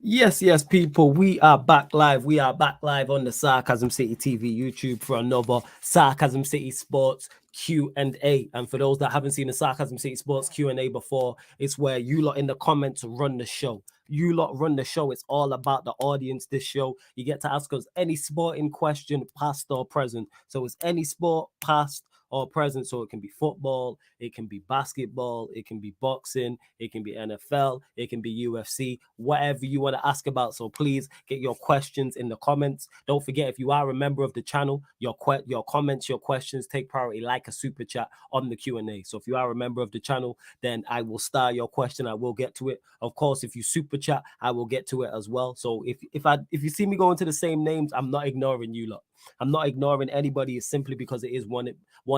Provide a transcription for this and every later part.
Yes, people. We are back live. We are back live on the Sarcasm City TV YouTube for another Sarcasm City Sports Q&A. And for those that haven't seen the Sarcasm City Sports Q&A before, it's where you lot in the comments run the show. You lot run the show. It's all about the audience. This show, you get to ask us any sporting question, past or present. So it's any sport, past or present. So it can be football, it can be basketball, it can be boxing, it can be NFL, it can be UFC, whatever you want to ask about. So please get your questions in the comments. Don't forget, if you are a member of the channel, your comments, your questions take priority like a super chat on the Q&A. So if you are a member of the channel, then I will star your question. I will get to it. Of course, if you super chat, I will get to it as well. So if you see me going to the same names, I'm not ignoring you lot. I'm not ignoring anybody. It's simply because it is one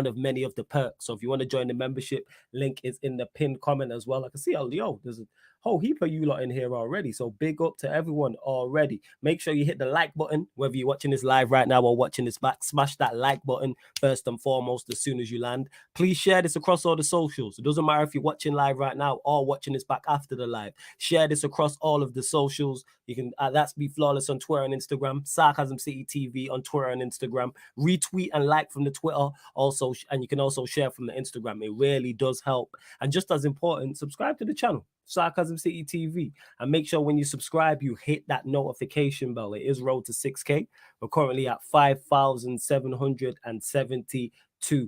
of many of the perks. So if you want to join the membership, link is in the pinned comment as well. I can see, there's a whole heap of you lot in here already. So big up to everyone already. Make sure you hit the like button, whether you're watching this live right now or watching this back. Smash that like button first and foremost as soon as you land. Please share this across all the socials. It doesn't matter if you're watching live right now or watching this back after the live. Share this across all of the socials. You can that's Be Flawless on Twitter and Instagram, Sarcasm City TV on Twitter and Instagram. Retweet and like from the Twitter also, and you can also share from the Instagram. It really does help. And just as important, subscribe to the channel, Sarcasm City TV, and make sure when you subscribe, you hit that notification bell. It is road to 6K. We're currently at 5,772.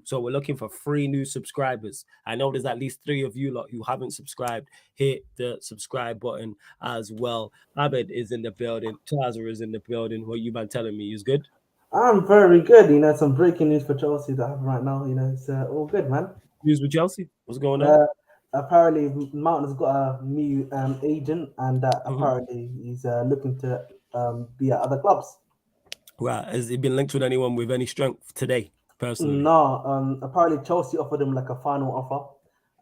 So we're looking for 3 new subscribers. I know there's at least 3 of you lot who haven't subscribed. Hit the subscribe button as well. Abed is in the building. Taza is in the building. What you been telling me is good? I'm very good. Some breaking news for Chelsea that happened right now. It's all good, man. News with Chelsea? What's going on? Apparently, Mountain has got a new agent, and Mm-hmm. apparently he's looking to be at other clubs. Right. Has it been linked with anyone with any strength today, personally? No, apparently Chelsea offered him like a final offer,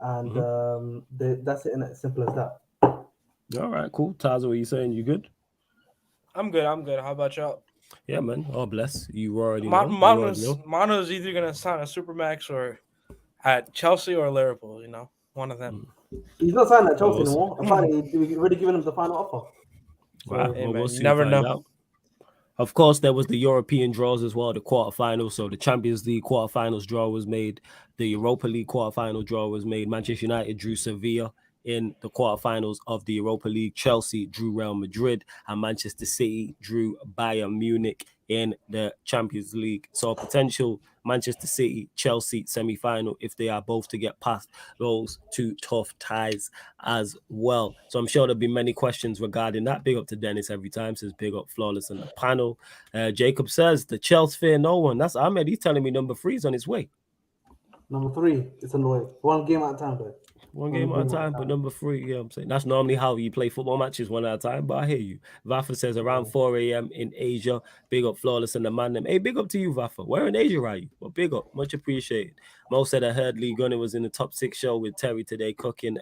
and that's it. And it's simple as that. All right, cool. Taza, what are you saying? You good? I'm good. How about y'all? Yeah, man. Oh, bless. You already know. You already know. Mano's either gonna sign a supermax or at Chelsea or Liverpool. One of them. He's not signing at Chelsea Well, anymore. Apparently, we've already given him the final offer. Right. Hey, Well, man, we'll you soon never find know. out. Of course, there was the European draws as well, the quarterfinals. So the Champions League quarterfinals draw was made. The Europa League quarterfinal draw was made. Manchester United drew Sevilla in the quarterfinals of the Europa League. Chelsea drew Real Madrid, and Manchester City drew Bayern Munich in the Champions League. So a potential Manchester City Chelsea semi-final if they are both to get past those 2 tough ties as well. So I'm sure there'll be many questions regarding that. Big up to Dennis every time, says big up Flawless on the panel. Jacob says the Chelsea fear no one. That's Ahmed. He's telling me number 3 is on his way. Number 3, it's on the way. One game at a time, though. One game at a time, but number 3, yeah, I'm saying that's normally how you play football matches, one at a time. But I hear you. Vafa says around 4 a.m. in Asia. Big up Flawless and the man. Hey, big up to you, Vafa. Where in Asia are you? Well, big up, much appreciated. Mo said I heard Lee Gunner was in the top 6 show with Terry today cooking.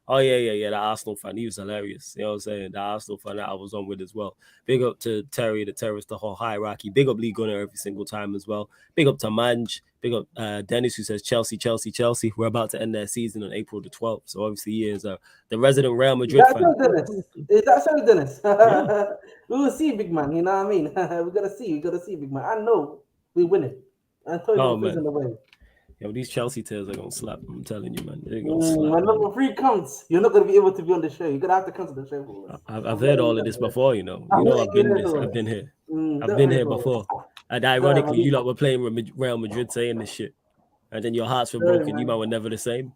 Oh, yeah, the Arsenal fan. He was hilarious. You know what I'm saying? The Arsenal fan that I was on with as well. Big up to Terry, the terrorist, the whole hierarchy. Big up Lee Gunner every single time as well. Big up to Manj. Big up Dennis, who says Chelsea. We're about to end their season on April the 12th. So obviously he is the resident Real Madrid fan. Is that so, Dennis? Yeah. We will see, big man. You know what I mean? We gotta see, big man. I know we win it. Antonio is in the way. Yo, these Chelsea tears are gonna slap. I'm telling you, man. They're gonna slap. When number 3 comes, you're not gonna be able to be on the show. You're gonna have to come to the show for us. I've heard all of this before, you know. I've been here. I've been here before. And ironically, you lot were playing with Real Madrid saying this shit. And then your hearts were broken. You man were never the same.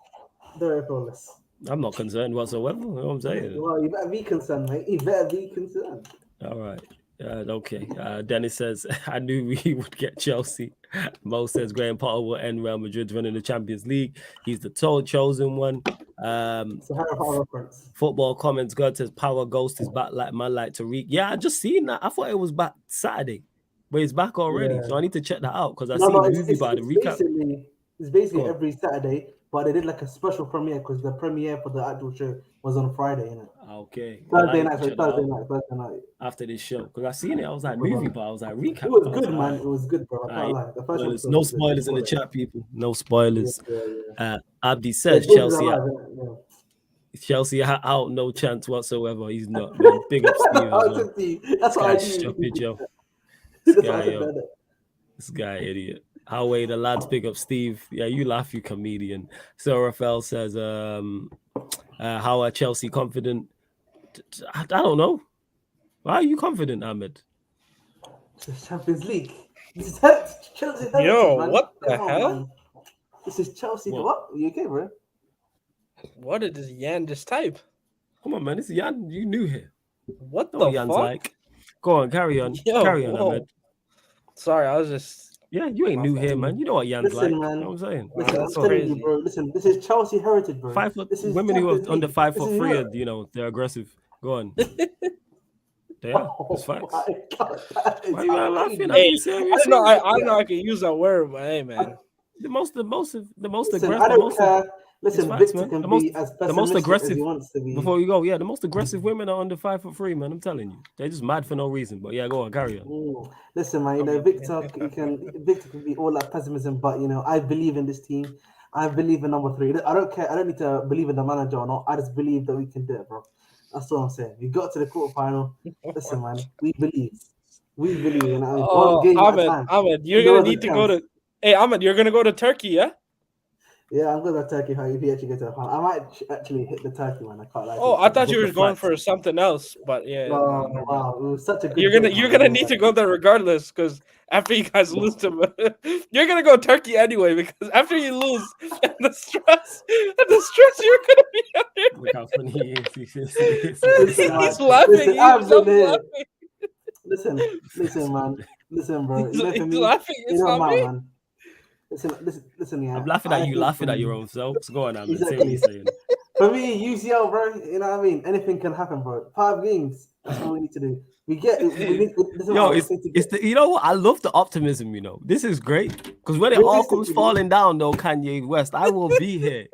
I'm not concerned whatsoever. You know what I'm saying? Well, you better be concerned, mate. You better be concerned. All right. Okay. Dennis says, I knew we would get Chelsea. Mo says Graham Potter will end Real Madrid's running the Champions League. He's the chosen one. Football comments. God says Power Ghost is back like man like Tariq. Yeah, I just seen that. I thought it was back Saturday, but it's back already. Yeah. So I need to check that out because I see the movie by the recap. It's basically every Saturday, but they did like a special premiere because the premiere for the actual show was on Friday, innit? Okay. Thursday night. After this show, because I seen it, I was like movie, but I was like recap. It was good, man. It was good, bro. The first no spoilers in the chat, people. No spoilers. Abdi says Chelsea. Chelsea out, no chance whatsoever. He's not, man. Big up Steve as well. That's This what I guy's do. stupid, yo. That's This what guy, I said, yo. man. This guy, idiot. How way the lads pick up Steve. Yeah, you laugh, you comedian. So Rafael says, how are Chelsea confident? I don't know. Why are you confident, Ahmed? It's Champions League. This is Chelsea's heritage, Yo, man. what the Come on, hell? man. This is Chelsea. What? What? You okay, bro? What did this Yan just type? Come on, man. This is Jan. You new here. What Know the what Jan's fuck? like. Go on, carry on. Yo, Carry on, whoa. Ahmed. Sorry, I was just. Yeah, you ain't My new fault. here, man. You know what Jan's like. Listen, man. You know what I'm saying? Listen, that's I'm telling crazy. you, bro. Listen, this is Chelsea heritage, bro. 5 foot This is women who are Champions under League. 5'3" Europe. are, you know, they're aggressive. Go on. They are. It's facts. my God, that is Why you not outrageous. laughing? Are Hey, you I serious? don't know. I know I can use that word, but hey, man. The most Listen, aggressive. I don't care. Listen, facts, Victor man. can The most- be as the most pessimistic as aggressive- he wants to be. Before you go, yeah, the most aggressive women are under 5'3", man. I'm telling you, they're just mad for no reason. But yeah, go on, carry on. Listen, man, you know, Victor can be all that pessimism, but you know, I believe in this team. I believe in number 3. I don't care. I don't need to believe in the manager or not. I just believe that we can do it, bro. That's all I'm saying. We got to the quarterfinal. Listen, man, we believe. We believe in one game at a time. Ahmed, you're There gonna was a need to go chance. to. Hey, Ahmed, you're gonna go to Turkey, yeah? Yeah, I'm gonna Turkey. If he actually gets to the final, I might actually hit the Turkey one. I can't lie. Oh, I thought you Book were the going flights. for something else, but yeah. Oh, no, never mind. wow, it was such a good. You're gonna need to go there regardless, because after you guys lose to, you're gonna go Turkey anyway, because after you lose and the stress you're gonna be under. Look how funny he is. Listen, man. He's laughing. Listen, I've He's been here. laughing. Listen, man. Listen, bro. You know, for He's me, laughing. you It's know, not me. man. Listen, yeah. I'm laughing at you, think laughing for at your me- own self. So go on, Ahmed. Say Exactly. what you're saying. For me, UCL, bro. You know what I mean? Anything can happen, bro. 5 games. That's all we need to do. We get. We need. This is Yo, what it's I to get. you know what? I love the optimism. You know, this is great because when it all comes Realistically- falling down, though, Kanye West, I will be here.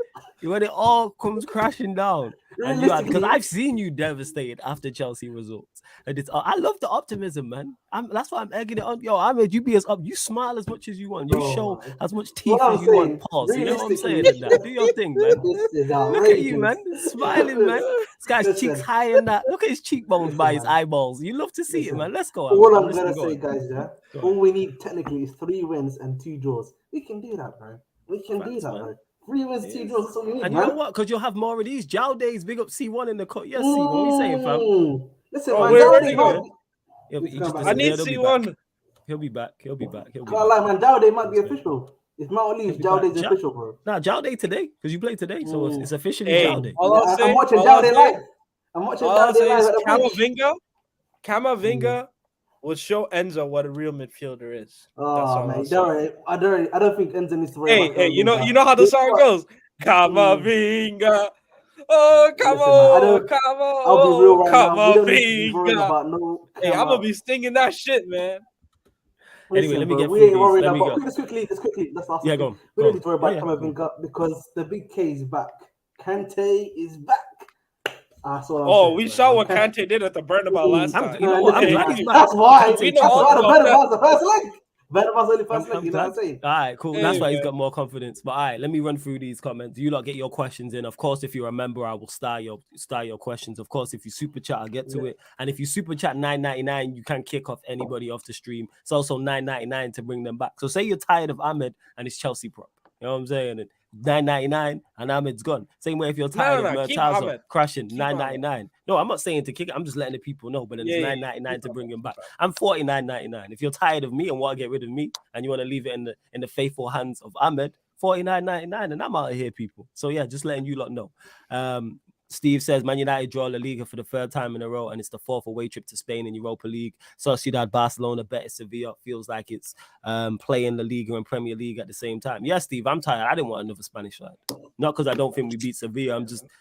When it all comes crashing down, and you because Realistically- I've seen you devastated after Chelsea results, and it's I love the optimism, man. That's why I'm egging it on. Yo, Ahmed, you be as up, you smile as much as you want, you Oh show my- as much teeth What as I'm you want. saying, Pause. You know what I'm saying? realistically- And that. Do your thing, man. This is Look at you, man, outrageous. smiling, man. This guy's Listen. cheeks high in that. Look at his cheekbones Listen, by his man. eyeballs. You love to see Listen. it, man. Let's go. All I'm listening. gonna Go say, on. guys, yeah. Go All on. we need technically is 3 wins and 2 draws. We can do that, bro. We can do Facts, that, man. bro. 3 wins, 2 draws. That's all we need, And you man. know what? Because you'll have more of these. Jowdays, big up C1 in the cut. Yes, C1. What are you saying, fam? Listen, Oh, man. where Dowdy you might going? be- He He's just going back. I Yeah, need he'll be C1. back. He'll be back. He'll be back. He'll be Can't back. lie, man. Dowdy might be That's fair. official. If Mount leaves, He'll be back. Dowdy's Ja- official, bro. Nah, Jowday today because you played today, so it's officially Hey, Jowday. all I'll Yeah, say, I'm watching all I'll Dowdy say- live. I'm watching all I'll Dowdy say live is at the pitch. Camavinga will show Enzo what a real midfielder is. That's Oh all man, I'll say. I don't think Enzo needs to worry Hey, about hey, you know Camavinga. how the Guess song what? goes. Camavinga. Oh, come Listen, man, I on, don't- come on. I'll be real right now. We don't need to be worrying Camavinga. about no. Hey, I'm gonna be singing that shit, man. Anyway, let me bro, get we through ain't these. worried Let me about. go. Just quickly. Let's ask. Yeah, go on. We Go don't need to worry on. about Camavinga because the big K is back. Kante is back. That's what I'm Oh, saying, we bro. saw what Kante did at the Bernabeu last I'm- time. you know what? I'm Okay. glad he's back. That's why. Kante We chip know That's up. why the about Bernabeu's the first leg. Bernabeu's only first leg. I'm You know what I'm glad. saying? All right, cool. Hey, That's why he's man. got more confidence. But all right, let me run through these comments. You lot get your questions in. Of course, if you're a member, I will star your questions. Of course, if you super chat, I'll get to Yeah. it. And if you super chat $9.99, you can kick off anybody off the stream. It's also $9.99 to bring them back. So say you're tired of Ahmed and it's Chelsea prop. You know what I'm saying? And $9.99 and Ahmed's gone. Same way if you're tired of Keep Murtaza Ahmed. crashing, Keep $9.99. No, I'm not saying to kick it. I'm just letting the people know. But then it's Yeah, $9.99 to bring him back. I'm $49.99. If you're tired of me and want to get rid of me and you want to leave it in the faithful hands of Ahmed, $49.99, and I'm out of here, people. So yeah, just letting you lot know. Steve says Man United draw La Liga for the 3rd time in a row, and it's the 4th away trip to Spain in Europa League. Sociedad Barcelona bet Sevilla. Feels like it's playing La Liga and Premier League at the same time. Yeah, Steve, I'm tired. I didn't want another Spanish side. Not because I don't think we beat Sevilla.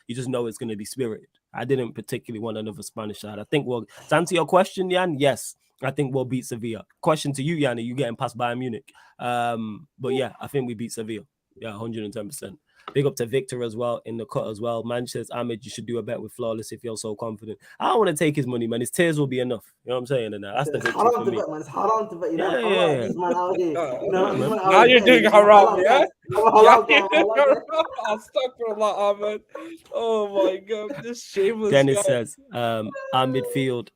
You just know it's going to be spirited. I didn't particularly want another Spanish side. I think to answer your question, Jan, yes, I think we'll beat Sevilla. Question to you, Jan, are you getting past Bayern Munich? But yeah, I think we beat Sevilla. Yeah, 110%. Big up to Victor as well in the cut as well. Man says, Ahmed, you should do a bet with Flawless if you're so confident. I don't want to take his money, man. His tears will be enough. You know what I'm saying? And that's the It's victory haram for to me. bet, man. It's haram to bet. You know, Yeah, a lot of these man out here. You know, Yeah, these man. man out Now here you're betting. doing I'm a haram, halal yeah? guy. I'm a Yeah, halal guy. I'm a you're halal guy. haram. I'm stuck for a lot, Ahmed. Oh my god, this shameless Dennis guy. says, our midfield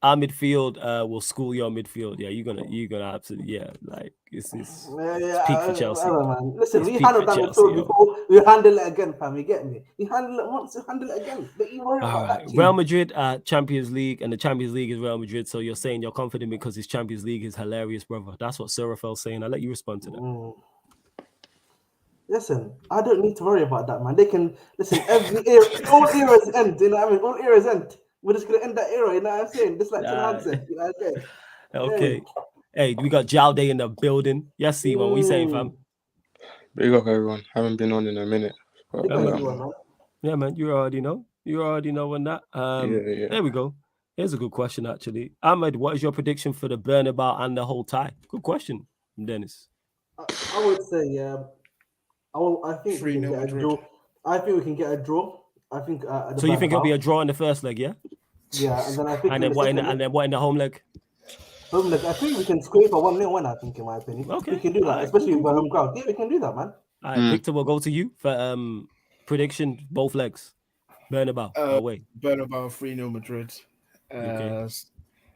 will school your midfield. Yeah, you're gonna absolutely, yeah, like it's peak for Chelsea. Man. Listen, It's we peak handled for that Chelsea, midfield yo. before. We handle it again, fam. You get me? You handle it once, you handle it again. But you worry All about right, that team. Real Madrid Champions League, and the Champions League is Real Madrid. So you're saying you're confident because his Champions League is hilarious, brother. That's what Serafel's saying. I'll let you respond to that. Listen, I don't need to worry about that, man. They can listen. Every era, all eras end. You know what I mean? All eras end. We're just gonna end that era. You know what I'm saying? Just like Ten Hag said. You know what I'm saying? Okay. Hey, we got Jowday in the building. Yes, see what we saying, fam. Big up, everyone. Haven't been on in a minute. But, Big up everyone, man. Yeah, man. You already know. You already know on that. yeah. There we go. Here's a good question, actually. Ahmed, what is your prediction for the Bernabeu and the whole tie? Good question, Dennis. I would say, yeah. I think we can 3-0 get a Madrid. draw. I think we can get a draw. I think. So you think it'll be a draw in the first leg, yeah? Yeah, and then I think. And then what in the home leg? Home leg. I think we can scrape a 1-0 win. I think, in my opinion, Okay. we can do that, Alright, especially cool, with home crowd. Yeah, we can do that, man. All right, Victor, will go to you for prediction both legs. Bernabeu away. Bernabeu 3-0 Madrid. Okay.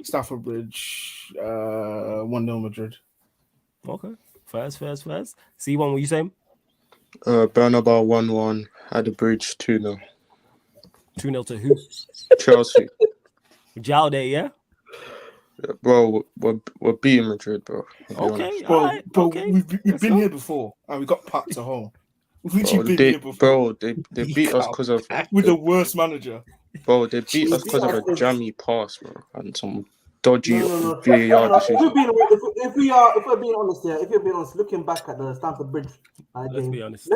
Stafford Bridge 1-0 Madrid. Okay. First. C1, what you saying? Bernabeu 1-1 at the bridge 2-0. 2-0 to who? Chelsea. Jowday, yeah? Bro, we're beating Madrid, bro. I'll be Okay, honest. all right. Bro, Okay. we've Let's been go. here before and we got packed to home. We've literally Bro, been here before. they beat us because of With the worst manager. bro. They beat us because of a jammy pass, bro, and some dodgy VAR No, decision. if we're being honest here, if you're being honest, looking back at the Stamford Bridge Let's game, be honest.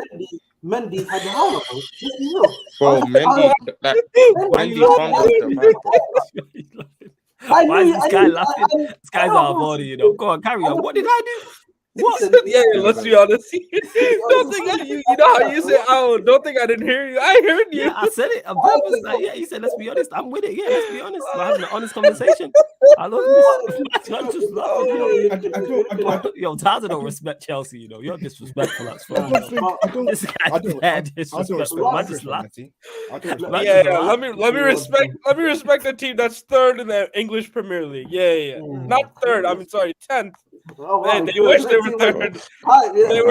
Mendy had the howler, bro. Let's be real. Bro, Mendy bombed off the back. Why is this guy laughing? This guy's out of order, you know. Go on, carry on. What did I do? What? Yeah, let's be honest. Don't think you know how you say, "Oh, don't think I didn't hear you." I heard you. Yeah, I said it. On purpose. Like, yeah, he said, "Let's be honest." I'm with it. Yeah, let's be honest. We're having an honest conversation. I love this. I'm just laughing, you know. Yo, Taza don't respect Chelsea, you know. You're disrespectful as fuck. This guy's bad disrespectful. Man, just laugh. Yeah. Let me respect the team that's third in the English Premier League. Yeah. Not third. I mean, sorry, 10th. They wish they were third. They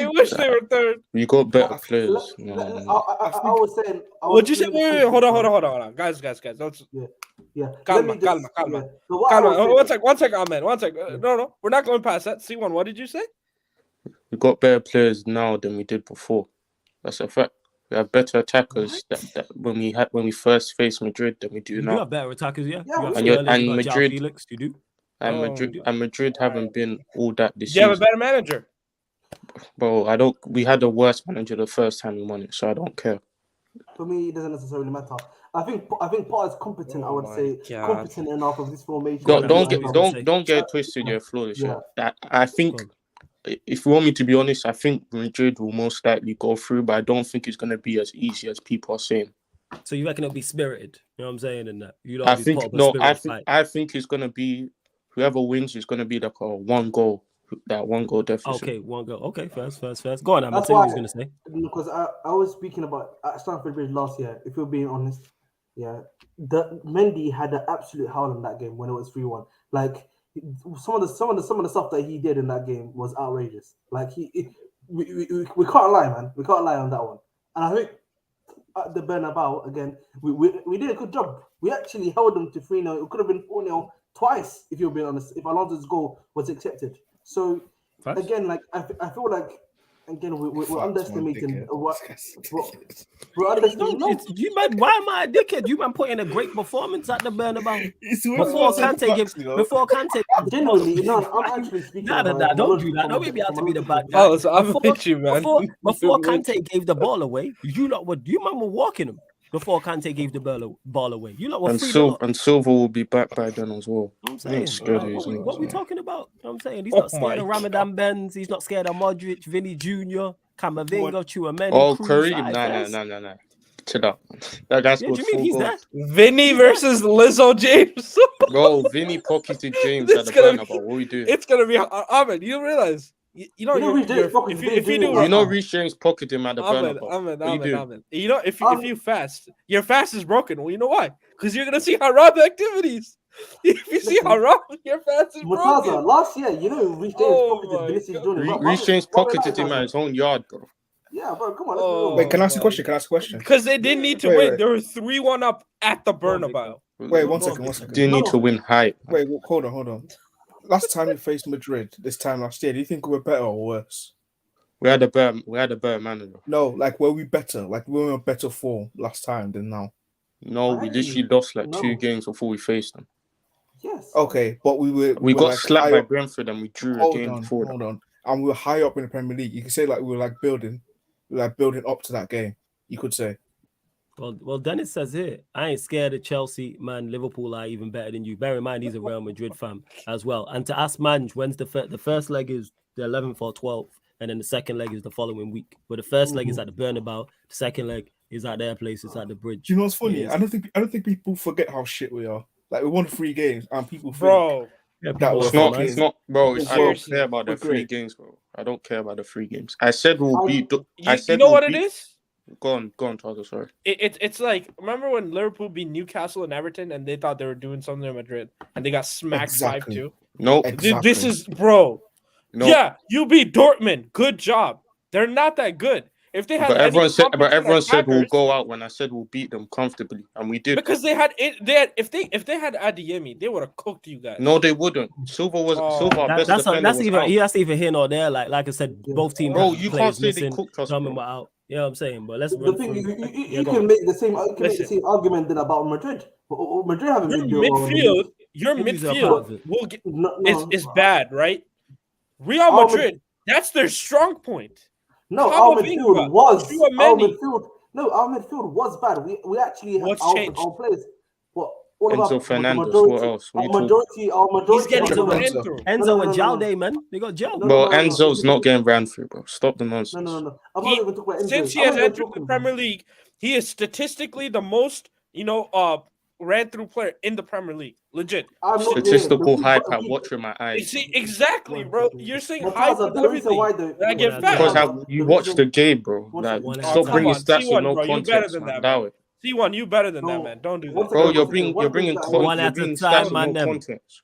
wish they were third. We got better players. I was saying. What'd you say? Wait, hold on. Guys. Let's. Yeah. Calma. One sec, Ahmed. One sec. No. We're not going past that. C1, what did you say? We got better players now than we did before. That's a fact. We have better attackers that when we first faced Madrid than we do You now. have better attackers, yeah. And Madrid, Felix, you do. And Madrid haven't been all that this You have a season. better manager. Bro, we had the worst manager the first time we won it, so I don't care. For me, it doesn't necessarily matter. I think Potter's competent. I would say competent enough of this formation. Don't get it twisted, you're flawless. Yeah. I think, if you want me to be honest, I think Madrid will most likely go through, but I don't think it's going to be as easy as people are saying. So you reckon it'll be spirited? You know what I'm saying? And that you I think it's going to be whoever wins is going to be like a one goal deficit. Okay, one goal. Okay, first. Go on, I'm gonna tell you what he's gonna say. Because I was speaking about at Stamford Bridge last year. If you're being honest, yeah, the Mendy had an absolute howl in that game when it was 3-1. Like some of the stuff that he did in that game was outrageous. Like we can't lie, man. We can't lie on that one. And I think at the Bernabeu again, we did a good job. We actually held them to 3-0. It could have been 4-0 twice, if you're being honest, if Alonso's goal was accepted. So again, like I feel like again we're underestimating what we're underestimating. No, you man, why am I a dickhead? You man put in a great performance at the Bernabeu before Kante. Genuinely, no, I'm actually speaking. Nah, don't do that. Don't make me out to be the bad guy. Oh, so I'm with you, man. Before Kante gave the ball away, you man were walking him. Before Kante gave the ball away, you lot were free. And Silva will be back by then as well. I'm saying, what are we talking about? I'm saying he's not scared of Ramadan Benz. He's not scared of Modric, Vinny Jr., Camavinga, Tchouameni, Oh, Cruz, Kareem. Saez. Nah. Chill out. That guy Yeah, scored do you mean 4 he's goals. there? Vinny versus Lizzo James. Bro, Vinny pocketed James at It's the gonna Bernabeu. be. What are we doing? It's gonna be Ahmed. You don't realize. You know You know, you're, Reece James you're pocketed if you James do last You know time. Reece James pocketed him at the Ahmed, Bernabeu. Ahmed, What are you Ahmed, doing? Ahmed. You know if you fast, your fast is broken. Well, you know why? Because you're gonna see how raw the activities. If you see how raw your fast is Murtaza, broken. last year, you know, Reece James Oh pocketed my Vinicius God. Junior. Reece James pocketed him at his own yard, bro. Yeah, bro, come on, let's be real. Wait, can I ask a my question? Can I ask a question? Because they didn't need to Wait, win. wait. They were 3-1 up at the Go on, Victor. Bernabeu. Wait, one Go on, second. Victor. Didn't need to win height. Wait, hold on. Last time we faced Madrid, this time last year, do you think we were better or worse? We had a better manager. No, like were we better? Like we were in better form last time than now. No, we literally lost like 2 games before we faced them. Yes. Okay, but we We were got like slapped by high up. Brentford and we drew a Hold game on, before that. hold on. And we were high up in the Premier League. You could say like we were like building up to that game. You could say. Well, Dennis says here, I ain't scared of Chelsea, man. Liverpool are even better than you. Bear in mind, he's a Real Madrid fan as well. And to ask Manj, when's the first leg is the 11th or 12th, and then the second leg is the following week. But the first leg is at the Bernabeu, the second leg is at their place, it's at the Bridge. Do you know what's funny? I don't think people forget how shit we are. Like we won 3 games, and people think Bro, that was It's not, bro. I don't Seriously. care about the 3 Great. games, bro. I don't care about the 3 games. I said we'll beat. you know what it is? Go on, Tazo. Sorry. It's like, remember when Liverpool beat Newcastle and Everton and they thought they were doing something in Madrid and they got smacked 5-2? Nope. Exactly. This is, bro. No. Yeah, you beat Dortmund. Good job. They're not that good. If they had, But everyone said we'll attackers, go out when I said we'll beat them comfortably, and we did. because they had if they had Adeyemi, they would have cooked you guys. No, they wouldn't. Silva was our best defender. That's was even here nor there. Like I said, both teams. Bro, have you players can't say they missing, cooked us, some bro. were out. You know what I'm saying? But let's The run thing through. you can make the same argument then about Madrid. Madrid haven't been doing well. Your Injuries are part midfield of it. will get No, is bad, right? Real Madrid, that's their strong point. No, our Camavinga, midfield was Tchouameni. our midfield was bad. We actually What's our changed? players. What all Enzo about Fernandez. majority, What else? What our you majority, our majority. He's getting Enzo ran Enzo. through. Enzo and Jalde, man. They got Jal. Bro, Enzo's not getting ran through, bro. Stop the nonsense. No. I'm not even talking about Enzo. Since he has entered the Premier League, he is statistically the most, ran through player in the Premier League. Legit. Statistical hype I watch with my You eyes. see, exactly, bro. You're saying Murtaza, hype with the reason everything. why I get fat. Because you watch the game, bro. Like, stop Come bringing on, stats C1, with no bro, you better context, than man. that, That man. way. C1, you better than that, man. Don't do that. Bro, you're bringing One at a time, stats man, with no them. context.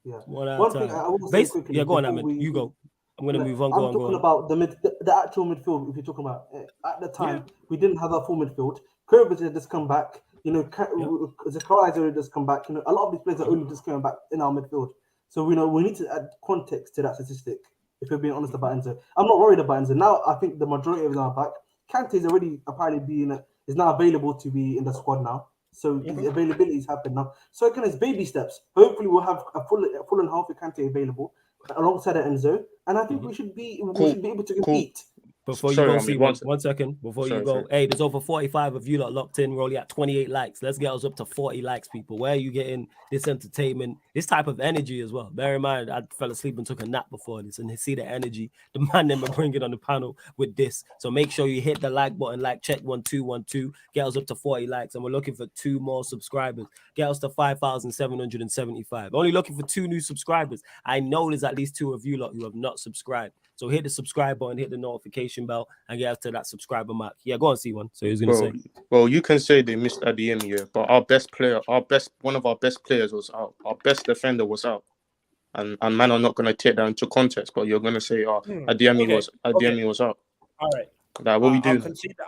Yeah. One at One a thing time. I will say quickly. Yeah, go on, before Ahmed. You go. I'm gonna move on. I'm talking about the actual midfield. If you're talking about at the time, we didn't have a full midfield. Kovacic had just come back. Zakaria had just come back. A lot of these players are only just coming back in our midfield. So we need to add context to that statistic. If we're being honest about Enzo, I'm not worried about Enzo. Now I think the majority of them are back. Kante is already apparently is now available to be in the squad now. So his availability is happening now. So again, it's baby steps. Hopefully, we'll have a full and healthy Kante available alongside Enzo, and I think we should be able to compete. Before you go, see one second. Before you go, hey, there's over 45 of you lot locked in. We're only at 28 likes. Let's get us up to 40 likes, people. Where are you getting this entertainment, this type of energy as well? Bear in mind, I fell asleep and took a nap before this, and see the energy the man them are bringing on the panel with this. So make sure you hit the like button, check 1212. Get us up to 40 likes, and we're looking for 2 more subscribers. Get us to 5,775. Only looking for 2 new subscribers. I know there's at least 2 of you lot who have not subscribed. So hit the subscribe button, hit the notification bell, and get us to that subscriber mark. Yeah, go on, C1. So he's gonna say. Well, you can say they missed Adeyemi, yeah, but one of our best players was out. Our best defender was out. And man, I'm not gonna take that into context, but you're gonna say, Adeyemi was out. All right. Like, what we do?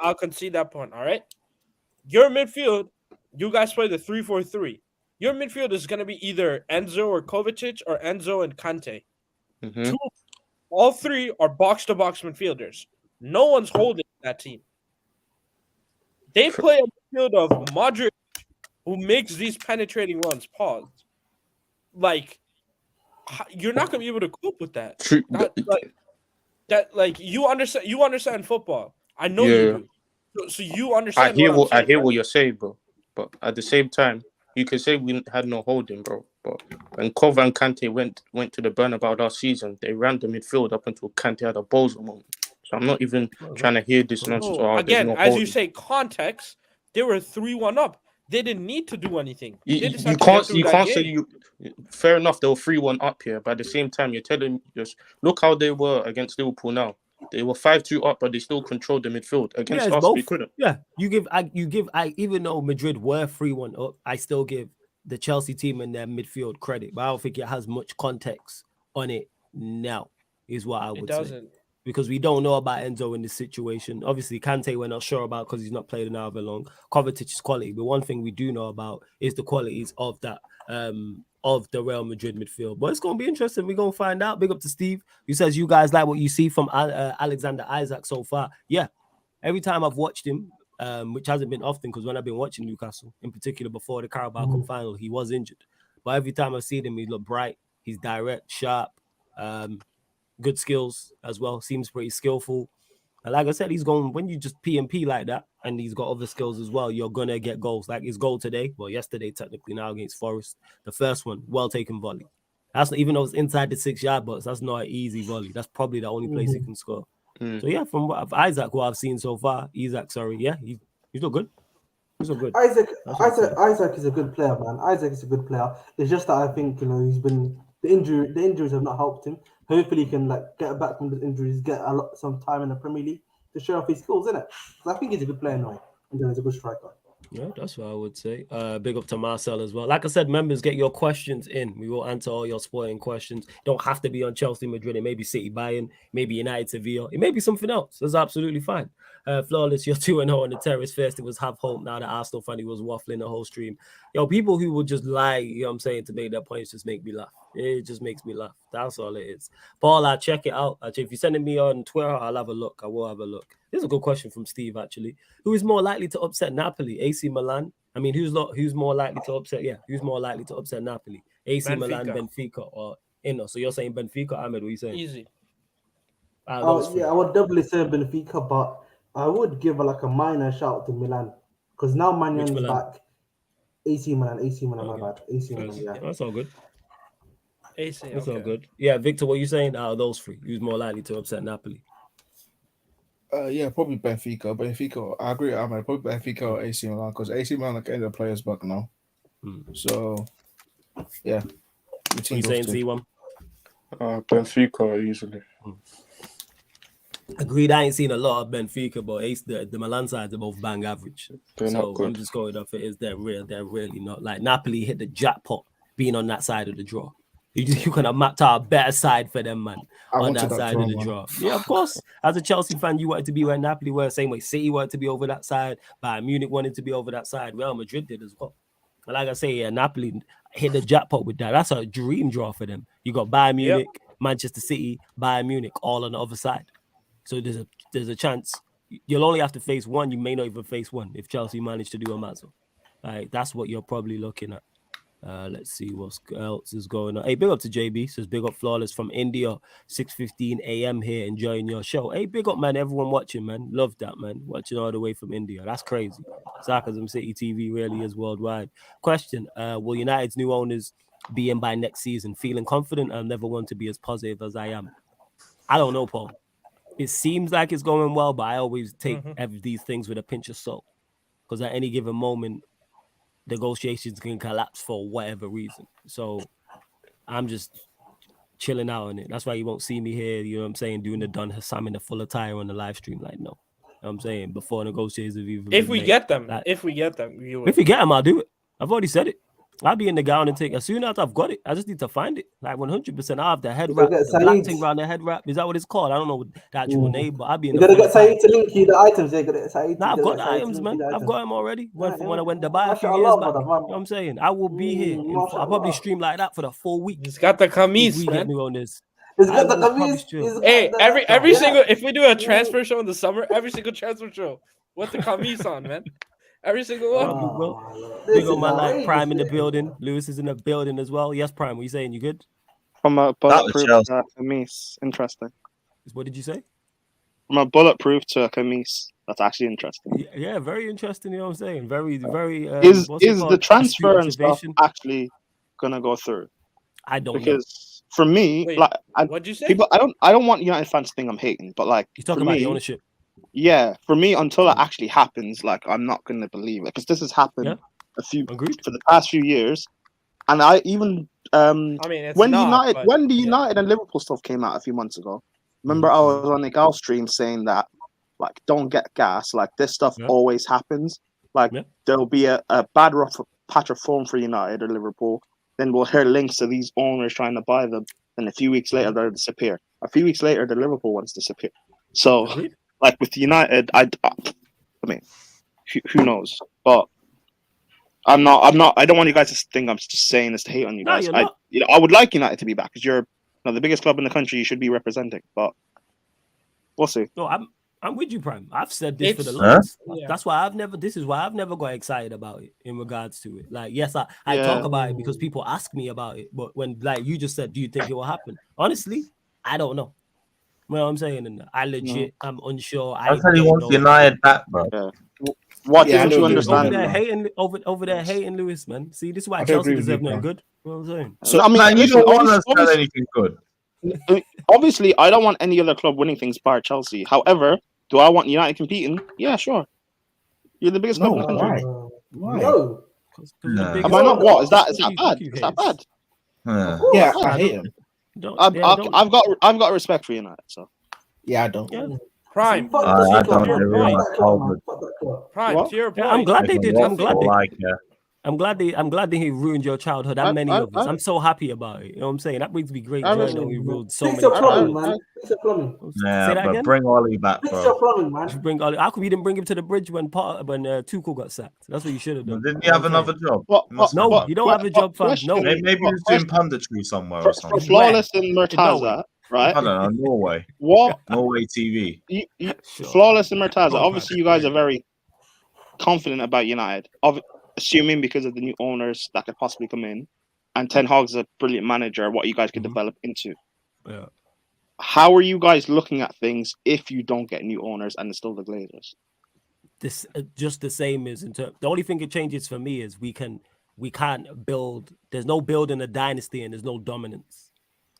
I'll concede that point. All right. Your midfield, you guys play the 3-4-3. Your midfield is gonna be either Enzo or Kovacic or Enzo and Kante. Mm-hmm. All 3 are box-to-box midfielders. No one's holding that team. They play a midfield of Modric, who makes these penetrating runs. Pause. Like, you're not gonna be able to cope with that. You understand football. I know you do. So you understand. I hear what you're saying, bro. But at the same time, you can say we had no holding, bro. But when Kova and Kante went to the Bernabeu last season, they ran the midfield up until Kante had a Bozo moment. I'm not even trying to hear this nonsense. No, Oh, there's again, no as you holding. say, context. They were 3-1 up. They didn't need to do anything. They You just had to get through that can't game. say you. Fair enough, they were 3-1 up here, but at the same time, you're telling us look how they were against Liverpool now. They were 5-2 up, but they still controlled the midfield. Against it's us, both. we couldn't. Yeah, even though Madrid were 3-1 up, I still give the Chelsea team and their midfield credit, but I don't think it has much context on it now, is what I would It doesn't. say. Because we don't know about Enzo in this situation. Obviously, Kante we're not sure about because he's not played an hour long. Kovacic's quality, but one thing we do know about is the qualities of that of the Real Madrid midfield. But it's going to be interesting. We're going to find out. Big up to Steve, who says you guys like what you see from Alexander Isak so far. Yeah, every time I've watched him, which hasn't been often because when I've been watching Newcastle, in particular before the Carabao Cup final, he was injured. But every time I've seen him, he looked bright. He's direct, sharp, good skills as well. Seems pretty skillful. And like I said, he's going, when you just P like that, and he's got other skills as well, you're going to get goals. Like his goal today, well, yesterday, technically, now against Forest. The first one, well taken volley. That's not, even though it's inside the 6-yard box, that's not an easy volley. That's probably the only place he can score. So yeah, from what Isaac, what I've seen so far, he's looked good. He's looked good. Isaac is a good player, man. Isaac is a good player. It's just that I think the injuries have not helped him. Hopefully, he can get back from the injuries, get some time in the Premier League to show off his skills, innit? I think he's a good player anyway, and then he's a good striker. Yeah, that's what I would say. Big up to Marcel as well. Like I said, members, get your questions in. We will answer all your sporting questions. Don't have to be on Chelsea, Madrid. It may be City, Bayern, maybe United, Sevilla. It may be something else. That's absolutely fine. Flawless, you're 2-0 on the terrace. First, it was half hope. Now the Arsenal fan, he was waffling the whole stream. Yo, people who would just lie, you know what I'm saying, to make their points just make me laugh. It just makes me laugh. That's all it is. Paul, I'll check it out. Actually, if you're sending me on Twitter, I'll have a look. I will have a look. This is a good question from Steve, actually. Who is more likely to upset Napoli? AC Milan? I mean, who's more likely to upset? Yeah, who's more likely to upset Napoli? AC Milan, Benfica, or Inter? So you're saying Benfica, Ahmed? What are you saying? Easy. I would doubly say Benfica, but I would give a minor shout to Milan because now Manion's back. AC Milan, okay. My bad. AC Milan, yeah. That's all good. AC, that's all good. Yeah, Victor, what are you saying? Out of those three, who's more likely to upset Napoli? Yeah, probably Benfica. Benfica, I agree. I mean, probably Benfica or AC Milan because AC Milan are getting the players back now. So, yeah. What are you saying, C1? Benfica usually. Agreed. I ain't seen a lot of Benfica, but the Milan sides are both bang average. They're not good. I'm just going off it. They're really not. Like Napoli hit the jackpot being on that side of the draw. You could have mapped out a better side for them, man, on that side of the draw. Yeah, of course. As a Chelsea fan, you wanted to be where Napoli were. Same way City wanted to be over that side. Bayern Munich wanted to be over that side. Real Madrid did as well. And like I say, yeah, Napoli hit the jackpot with that. That's a dream draw for them. You got Bayern Munich, Manchester City, Bayern Munich, all on the other side. So there's a chance you'll only have to face one. You may not even face one if Chelsea manage to do a mazzo. Like that's what you're probably looking at. Let's see what else is going on. Hey, big up to JB. Says big up Flawless from India. 6:15 a.m. here, enjoying your show. Hey, big up, man. Everyone watching, man. Love that, man. Watching all the way from India. That's crazy. Sarcasm City TV really is worldwide. Question: will United's new owners be in by next season? Feeling confident? I'll never want to be as positive as I am. I don't know, Paul. It seems like it's going well, but I always take these things with a pinch of salt because at any given moment, negotiations can collapse for whatever reason. So I'm just chilling out on it. That's why you won't see me here, you know what I'm saying, doing the Don Hassam in a full attire on the live stream. Like, no. You know what I'm saying? Before negotiations have even if we made. get them, like, if we get them, you will. If we get them, I'll do it. I've already said it. I'll be in the gown and take as soon as I've got it. I just need to find it. Like 100%. I have the head wrap, the black thing around the head wrap. Is that what it's called? I don't know the actual name, but I'll be in the. You gotta get Saeed to link you the items. I've got the items, man. I've got them already. When I went to buy a few years back. You know what I'm saying? I will be here. I'll probably stream like that for the full week. It's got the camise, we get new owners. It's got the camise. Hey, every single, if we do a transfer show in the summer, every single transfer show with the camise on, man. Every single one. Big on my life. Prime in the building. Lewis is in the building as well. Yes, Prime. What are you saying? You good? From a bulletproof to a camise. Interesting. What did you say? From a bulletproof to a camise. That's actually interesting. Yeah, very interesting. You know what I'm saying? Very. Is the transfer and stuff actually gonna go through? I don't know. Because for me, Wait, like what'd you say? people, I don't want United fans to think I'm hating, but like You talk for about me, the ownership. yeah, for me, until it Yeah. actually happens, like I'm not gonna believe it because this has happened Yeah. Agreed. for the past few years, and I even I mean, it's when not. But, when the yeah. United and Liverpool stuff came out a few months ago, remember Mhm. I was on the Gal stream saying that like don't get gas, like this stuff Yeah. always happens. Like Yeah. there'll be a bad rough patch of form for United or Liverpool, then we'll hear links to these owners trying to buy them, and a few weeks later they'll disappear. A few weeks later the Liverpool ones disappear. So Agreed. like with United, I mean, who knows? But I'm not. I don't want you guys to think I'm just saying this to hate on you No, guys. you're not. I would like United to be back because you're the biggest club in the country. You should be representing, but we'll see. No, I'm with you, Prime. I've said this for the It's- longest. Yeah. That's why this is why I've never got excited about it in regards to it. Like, yes, I Yeah. talk about it because people ask me about it. But when, like you just said, do you think it will happen? Honestly, I don't know. You know what I'm saying? And I legit, I'm unsure. I said he wants United back, bro. Yeah. What Yeah, I didn't don't you agree with over understand? there that, hating over there hating Lewis, man. See, this is why I don't Chelsea agree with deserve you, nothing Prime. good. You know what I'm saying? So I mean, Man, you listen, don't want us to tell anything good. obviously, I don't want any other club winning things bar Chelsea. However, do I want United competing? Yeah, sure. You're the biggest club in the country. Why? Why? No. 'Cause Nah. the biggest- Am I not? What is that? Is Fuck that you, bad? fuck you, Is that haters. bad? Huh. Yeah, I I hate don't- him. Don't, I've yeah, don't- got respect for United. So Yeah, I don't. yeah. Prime. Fuck I that don't club, man. agree Fuck with that club, my man. Fuck that club. Prime, What? to your point. Yeah, I'm glad they did. I'm glad they. Like, I'm glad that he ruined your childhood and many of us. I- I'm so happy about it. You know what I'm saying? That brings me great I joy was- knowing he ruined so Fix many your plumbing, childhoods. man. Fix your plumbing. yeah, Say that but again. bring Ollie back, Fix bro. your plumbing, You man. should bring How come you didn't bring him to the bridge when Tuchel got sacked? That's what you should have done. Didn't You he know have what I'm another saying? job? What- He must what- have No, done. you don't have a job, fam. No, Maybe he was doing punditry somewhere or something. For Flawless and Norway. Murtaza, right? I don't know, Norway. What? Norway TV. Sure. Flawless and Murtaza. Go on, Obviously, you guys are very confident about United, assuming because of the new owners that could possibly come in, and Ten Hag's a brilliant manager. What you guys could develop into. Yeah. How are you guys looking at things if you don't get new owners and it's still the Glazers? This just the same as in terms. The only thing it changes for me is we can't build. There's no building a dynasty and there's no dominance.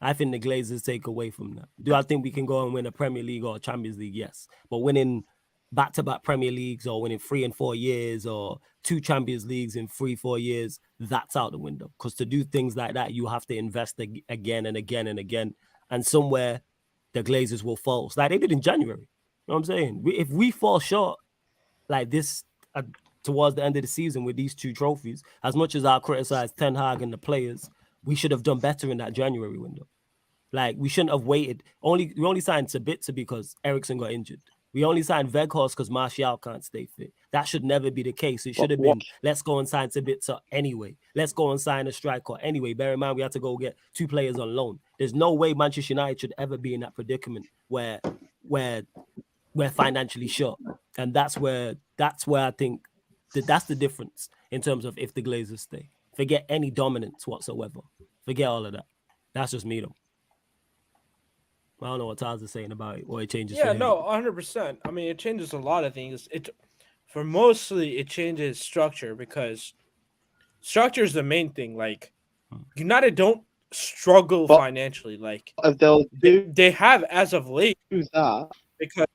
I think the Glazers take away from that. Do I think we can go and win a Premier League or a Champions League? Yes, but winning back-to-back Premier Leagues or winning 3 and 4 years or 2 Champions Leagues in 3-4 years, that's out the window. Because to do things like that, you have to invest again and again and again. And somewhere the Glazers will fall. Like they did in January. You know what I'm saying? If we fall short like this towards the end of the season with these 2 trophies, as much as I criticize Ten Hag and the players, we should have done better in that January window. Like we shouldn't have waited. We only signed Sabitzer because Eriksen got injured. We only signed Weghorst because Martial can't stay fit. That should never be the case. It should have been, let's go and sign Sabitzer anyway. Let's go and sign a striker anyway. Bear in mind, we had to go get 2 players on loan. There's no way Manchester United should ever be in that predicament where we're financially short. And that's where I think that's the difference in terms of if the Glazers stay. Forget any dominance whatsoever. Forget all of that. That's just me though. I don't know what Taz is saying about it. Or it changes. Yeah, no, 100%. I mean, it changes a lot of things. It changes structure because structure is the main thing. Like United don't struggle financially. Like If they'll do they have as of late that, because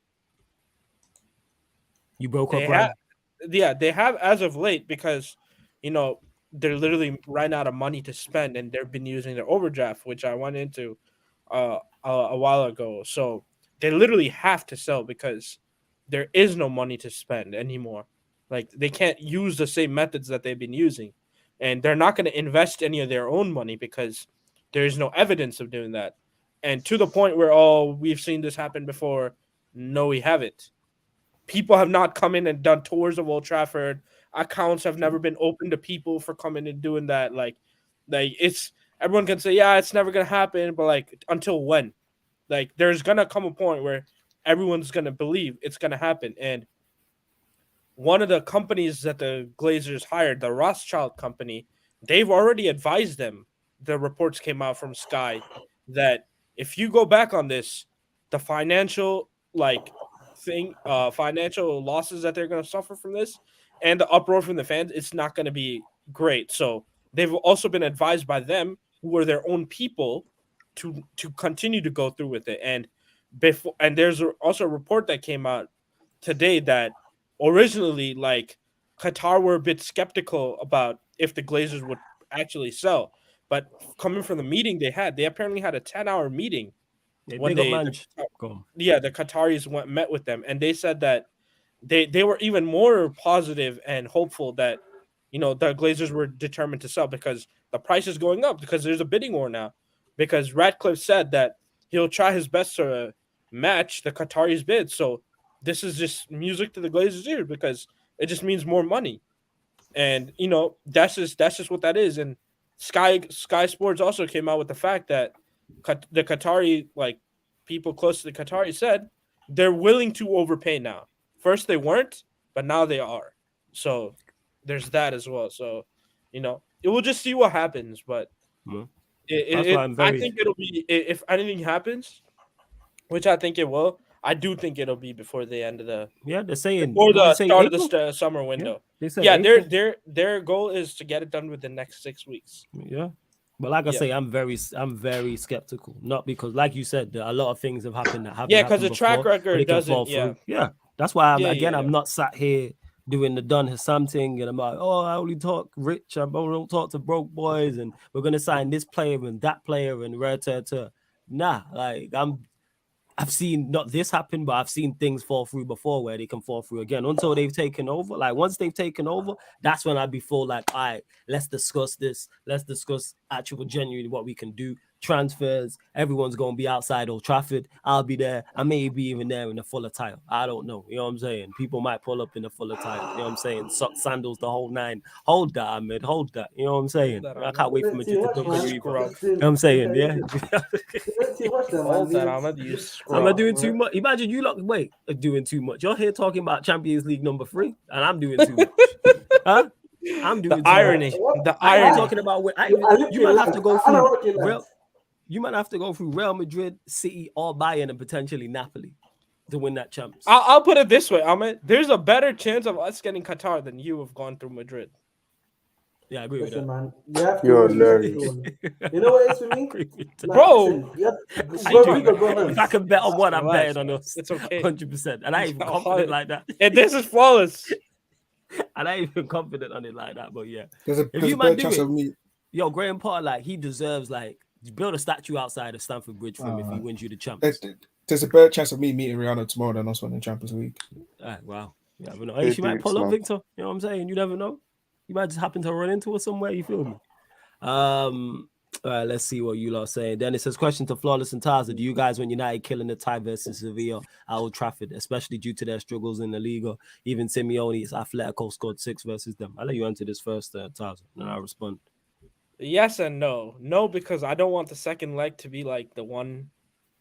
you broke up, they Brian. they have as of late because they're literally running out of money to spend and they've been using their overdraft, which I went into a while ago. So they literally have to sell because there is no money to spend anymore. Like they can't use the same methods that they've been using, and they're not going to invest any of their own money because there is no evidence of doing that. And to the point where we've seen this happen before. No, we haven't. People have not come in and done tours of Old Trafford. Accounts have never been open to people for coming and doing that. Like it's everyone can say, yeah, it's never gonna happen, but like until when? Like there's gonna come a point where everyone's gonna believe it's gonna happen. And one of the companies that the Glazers hired, the Rothschild company, they've already advised them. The reports came out from Sky that if you go back on this, the financial financial losses that they're going to suffer from this and the uproar from the fans, it's not going to be great. So they've also been advised by them, who are their own people, to continue to go through with it. And there's also a report that came out today that originally, like, Qatar were a bit skeptical about if the Glazers would actually sell, but coming from the meeting they apparently had a 10-hour meeting when the Qataris met with them, and they said that they were even more positive and hopeful that, you know, the Glazers were determined to sell because the price is going up, because there's a bidding war now, because Ratcliffe said that he'll try his best to match the Qataris' bid. So this is just music to the Glazers' ears because it just means more money. And, you know, that's just what that is. And Sky Sports also came out with the fact that the Qatari, like, people close to the Qatari said they're willing to overpay now. First they weren't, but now they are. So there's that as well. So, you know, we'll just see what happens. But I think it'll be, if anything happens, which I think it will, I do think it'll be before the end of the they're saying before the start April? of the summer window. Yeah, their goal is to get it done within the next 6 weeks. Yeah. But like I say, I'm very skeptical. Not because, like you said, a lot of things have happened that haven't. Yeah, because the track record doesn't. Yeah, that's why I'm not sat here doing the Don Hassam thing, and I'm like, oh, I only talk rich, I don't talk to broke boys, and we're gonna sign this player and that player and nah, like I've seen not this happen, but I've seen things fall through before where they can fall through again until they've taken over. Like once they've taken over, that's when I'd be full like, all right, let's discuss this. Let's discuss actual genuinely what we can do. Transfers, everyone's going to be outside Old Trafford. I'll be there. I may be even there in a full attire. I don't know. You know what I'm saying? People might pull up in a full attire. You know what I'm saying? Socks, sandals, the whole nine. Hold that, Ahmed. Hold that. You know what I'm saying? I can't wait for Madrid to come to Europa. You know what I'm saying? Yeah. Hold that, Ahmed. Am I doing too much? Imagine you doing too much. You're here talking about Champions League number 3, and I'm doing too much. Huh? I'm doing the irony. The irony. I'm talking about you might have to go through You might have to go through Real Madrid, City, or Bayern, and potentially Napoli to win that champs. I'll put it this way, Ahmed. There's a better chance of us getting Qatar than you have gone through Madrid. Yeah, I agree with that. Man, you have to. You're hilarious. You know what it is for me? Bro, if I can bet on one, I'm betting on us. It's okay. 100%. And I ain't even confident like that. And this is flawless. And I ain't even confident on it like that, but yeah. There's a better chance of me. Yo, Graham Potter, like, he deserves, like, build a statue outside of Stamford Bridge for him if he wins you the champs. There's a better chance of me meeting Rihanna tomorrow than us winning Champions League. Wow. You never know. Hey, she might pull up, Victor. You know what I'm saying? You never know. You might just happen to run into her somewhere. You feel me? All right, let's see what you lot are saying. Then it says, question to Flawless and Taza. Do you guys want United killing the tie versus Sevilla at Old Trafford, especially due to their struggles in the Liga? Even Simeone's Atletico scored 6 versus them. I'll let you answer this first, Taza, and I'll respond. Yes and no. No, because I don't want the second leg to be like the one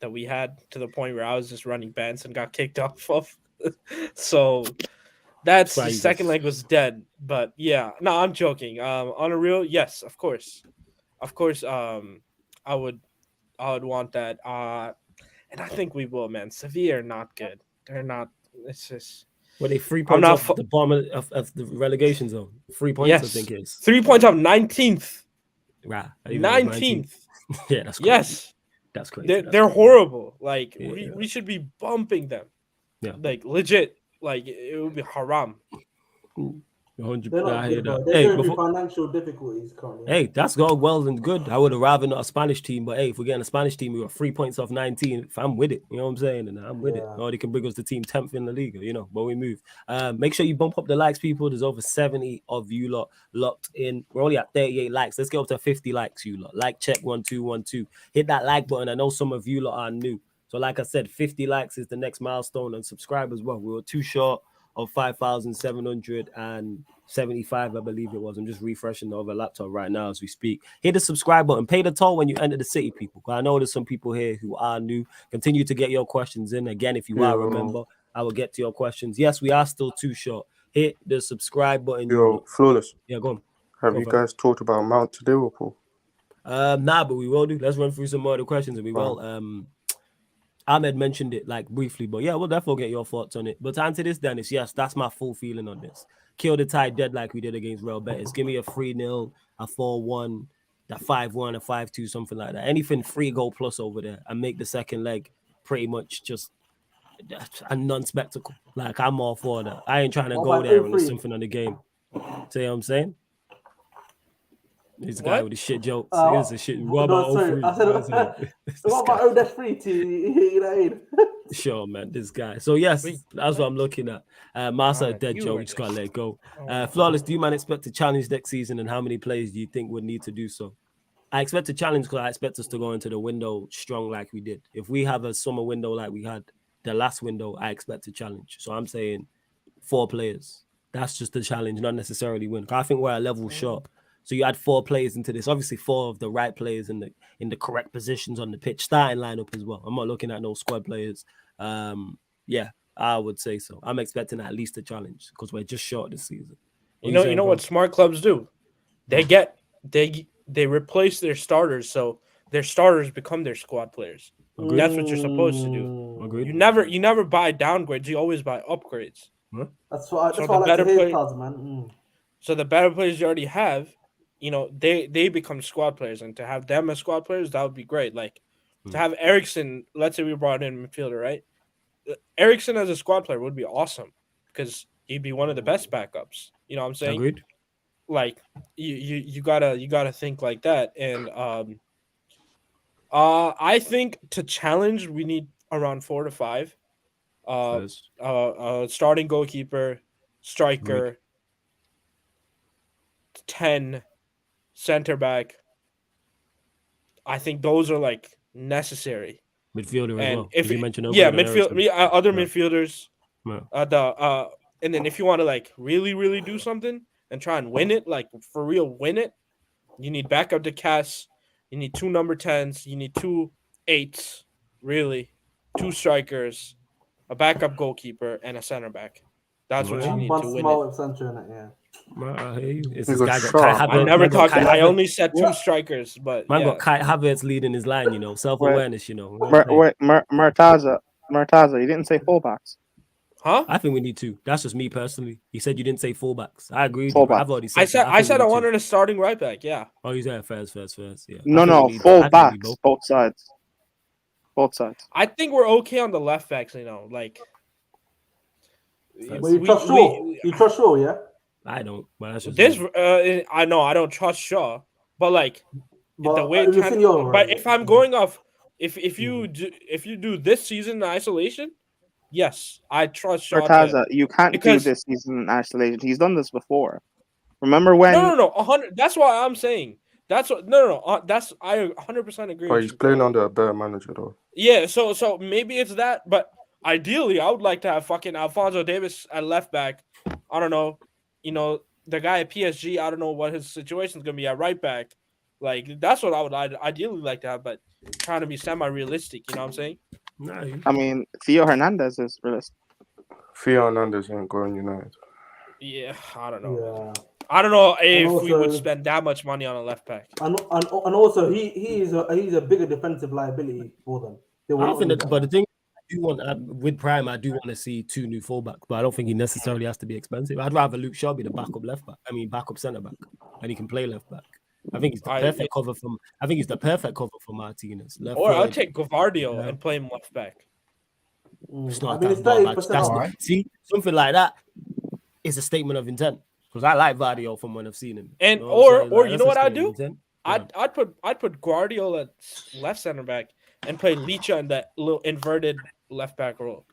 that we had, to the point where I was just running bans and got kicked off of. So that's the second leg was dead. But yeah, no, I'm joking. On a real, yes, of course. I would want that. And I think we will, man. Sevilla are not good. They're not. It's just. Were they 3 points off the bottom of the relegation zone? 3 points, yes. I think it is. 3 points off 19th. Right. 19th. Yeah, that's crazy. Yes. That's crazy. They're horrible. Like, we should be bumping them. Yeah. Like, legit. Like, it would be haram. 100%. They're not good, bro. They're going through financial difficulties currently. Hey, that's going well and good. I would have rather not a Spanish team, but hey, if we're getting a Spanish team, we got 3 points off 19. If I'm with it, you know what I'm saying? And I'm with it. Or they can bring us the team 10th in the league, you know, but we move. Make sure you bump up the likes, people. There's over 70 of you lot locked in. We're only at 38 likes. Let's get up to 50 likes, you lot. Like check 1212. Hit that like button. I know some of you lot are new. So like I said, 50 likes is the next milestone, and subscribe as well. We were too short of 5,775, I believe it was. I'm just refreshing the other laptop right now as we speak. Hit the subscribe button. Pay the toll when you enter the city, people. I know there's some people here who are new. Continue to get your questions in. Again, if you are, remember, I will get to your questions. Yes, we are still too short. Hit the subscribe button. Yo, Flawless. Yeah, go on. Have you guys talked about Mount to Liverpool? Nah, but we will do. Let's run through some more of the questions, and we will. Ahmed mentioned it like briefly, but yeah, we'll definitely get your thoughts on it. But to answer this, Dennis, yes, that's my full feeling on this. Kill the tie dead like we did against Real Betis. Give me a 3-0, a 4-1, that 5-1 or 5-2, something like that. Anything 3-goal plus over there, and make the second leg pretty much just a non-spectacle. Like, I'm all for that. I ain't trying to What go about there and there's 3-3? something on the game. See what I'm saying? This guy What? with the shit jokes. Here's the shit. What about No, sorry. 03? I said, This what guy. about O-3 to United? Sure, man, this guy. So yes, Wait, that's what I'm looking at. Marcel, Alright, dead you Joe. were We just gotta this. let it go. Oh. Flawless, do you man expect to challenge next season, and how many players do you think would need to do so? I expect to challenge because I expect us to go into the window strong like we did. If we have a summer window like we had the last window, I expect to challenge. So I'm saying 4 players. That's just the challenge, not necessarily win. 'Cause I think we're a level short. So you add 4 players into this. Obviously, 4 of the right players in the correct positions on the pitch, starting lineup as well. I'm not looking at no squad players. Yeah, I would say so. I'm expecting at least a challenge because we're just short this season. You know what smart clubs do? They replace their starters, so their starters become their squad players. Agreed. That's what you're supposed to do. Agreed. You never buy downgrades. You always buy upgrades. That's what So I the like to better hear, play- Taz, man. So the better players you already have, they become squad players, and to have them as squad players, that would be great. Like to have Eriksson, let's say we brought in a midfielder, right? Eriksson as a squad player would be awesome because he'd be one of the best backups. You know what I'm saying? Agreed. Like you gotta think like that. And I think to challenge we need around 4 to 5. First. Starting goalkeeper, striker, 10 center back. I think those are like necessary. Midfielder as And well. if you mentioned other Yeah. midfielders, Yeah. and then if you want to like really do something and try and win it, like for real win it, you need backup to Cass. You need 2 number 10s. You need 2 8s, really, 2 strikers, a backup goalkeeper, and a center back. That's what you need One to win small it. with Sancho in it, yeah. I hear you. It's You this got guy got shot. Kai I Havertz. never Man got talked. Kai I Havertz. only said 2 strikers, but Man yeah. got Kai Havertz leading his line, self-awareness, Murtaza, you didn't say fullbacks. Huh? I think we need 2. That's just me personally. You said you didn't say fullbacks. I agree with you, but Fullbacks. I've already said I said that. I said I think we need wanted a starting right back. Yeah. 2. Oh, you said first. Yeah. No, fullbacks, both sides. Both sides. I think we're okay on the left backs. Like. But you trust Shaw? You trust Shaw, yeah? I don't. But that's just This me. I know I don't trust Shaw, but like But the way you've seen your but if I'm going off if you do this season in isolation, yes, I trust Shaw. Murtaza, you can't do because- this season in isolation. He's done this before. Remember when? No, 100. That's why I'm saying. That's what. No. That's I 100% agree. But with he's you. playing under a better manager though. Yeah, so maybe it's that, but ideally, I would like to have fucking Alphonso Davies at left back. I don't know, the guy at PSG. I don't know what his situation's gonna be at right back. Like that's what I would ideally like to have, but trying to be semi-realistic. You know what I'm saying? I mean, Theo Hernandez is realistic. Theo Hernandez ain't going United. Yeah, I don't know. Yeah. I don't know if we also- would spend that much money on a left back. And also, he's a bigger defensive liability for them. They will I not don't think do that, that. but the thing I do want with Prime, I do want to see 2 new fullbacks, but I don't think he necessarily has to be expensive. I'd rather Luke Shaw be the backup left back. I mean, backup centre back, and he can play left back. I think he's the perfect cover for. I think he's the perfect cover for Martinez. Left Or I'll forward. take Gavardio Yeah. and play him left back. It's I not mean, that it's bad. 30% That's off. see something like that is a statement of intent because I like Vardio from when I've seen him. And You know what I'm saying? or Like, you that's know a what I'd statement do? of intent. I'd put Guardiola at left center back and play Licha in that little inverted left back role.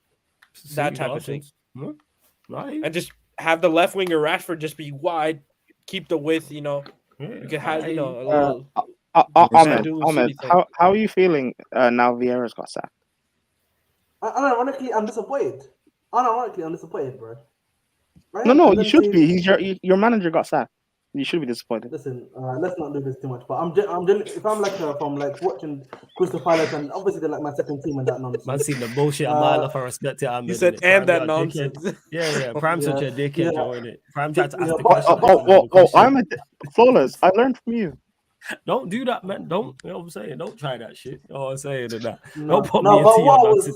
That type of thing. Right. And just have the left winger Rashford just be wide, keep the width, you could have, a little Ahmed, City thing. how are you feeling now Vieira's got sacked? Ironically, I'm disappointed. I'm disappointed, bro. Right? No, And you then should to- be. Your manager got sacked. You should be disappointed. Listen, let's not do this too much. But if I'm from watching Crystal Palace, and obviously they're like my second team and that nonsense. Man, seen the bullshit a mile off. I respect it. You said and that nonsense. Yeah. Prime's such a dickhead, Yeah. isn't it? Prime tried to ask Yeah, the but- question. I'm flawless. I learned from you. Don't do that, man. Don't. You know what I'm saying? Don't try that shit. You know what I'm saying? And that. No, Don't put no, me but into what your was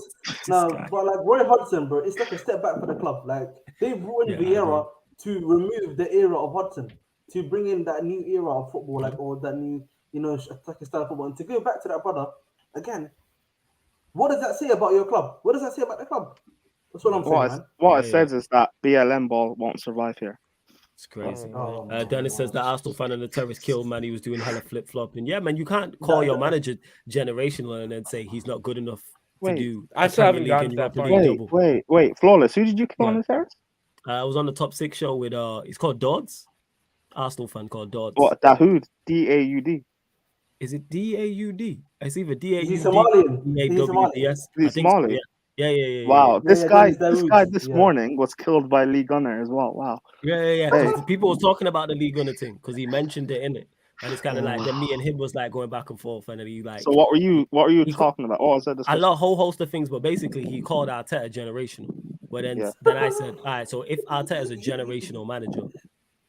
nonsense. but like Roy Hodgson, bro, it's like a step back for the club. Like they brought in Yeah, I Vieira to remove the era of Hodgson, to bring in that new era of football, like or that new attacking style of football. And to go back to that brother again, what does that say about your club? What does that say about the club? That's what I'm saying, man. What it says is that BLM ball won't survive here. It's crazy. Oh, Dennis says the Arsenal fan on the terrace killed, man. He was doing hella flip flopping. Yeah, man, you can't call your manager generational and then say he's not good enough to do. I still haven't gotten to that point. Wait, Flawless. Who did you kill on the terrace? I was on the Top 6 show with it's called Dodds. Arsenal fan called Dodds. What? Dahoud? D-A-U-D. Is it D-A-U-D? It's either D-A-U-D. He's Somalian. D-A-W-D-S. He's Somali. So, yeah. Wow, this guy this Yeah. morning was killed by Lee Gunner as well. Wow. Yeah. Hey. People was talking about the Lee Gunner thing because he mentioned it in it, and it's kind of like then me and him was like going back and forth, and then he like. So what were you talking about? Oh, I said this. I love a whole host of things, but basically he called Arteta generational. But then I said, all right, so if Arteta is a generational manager,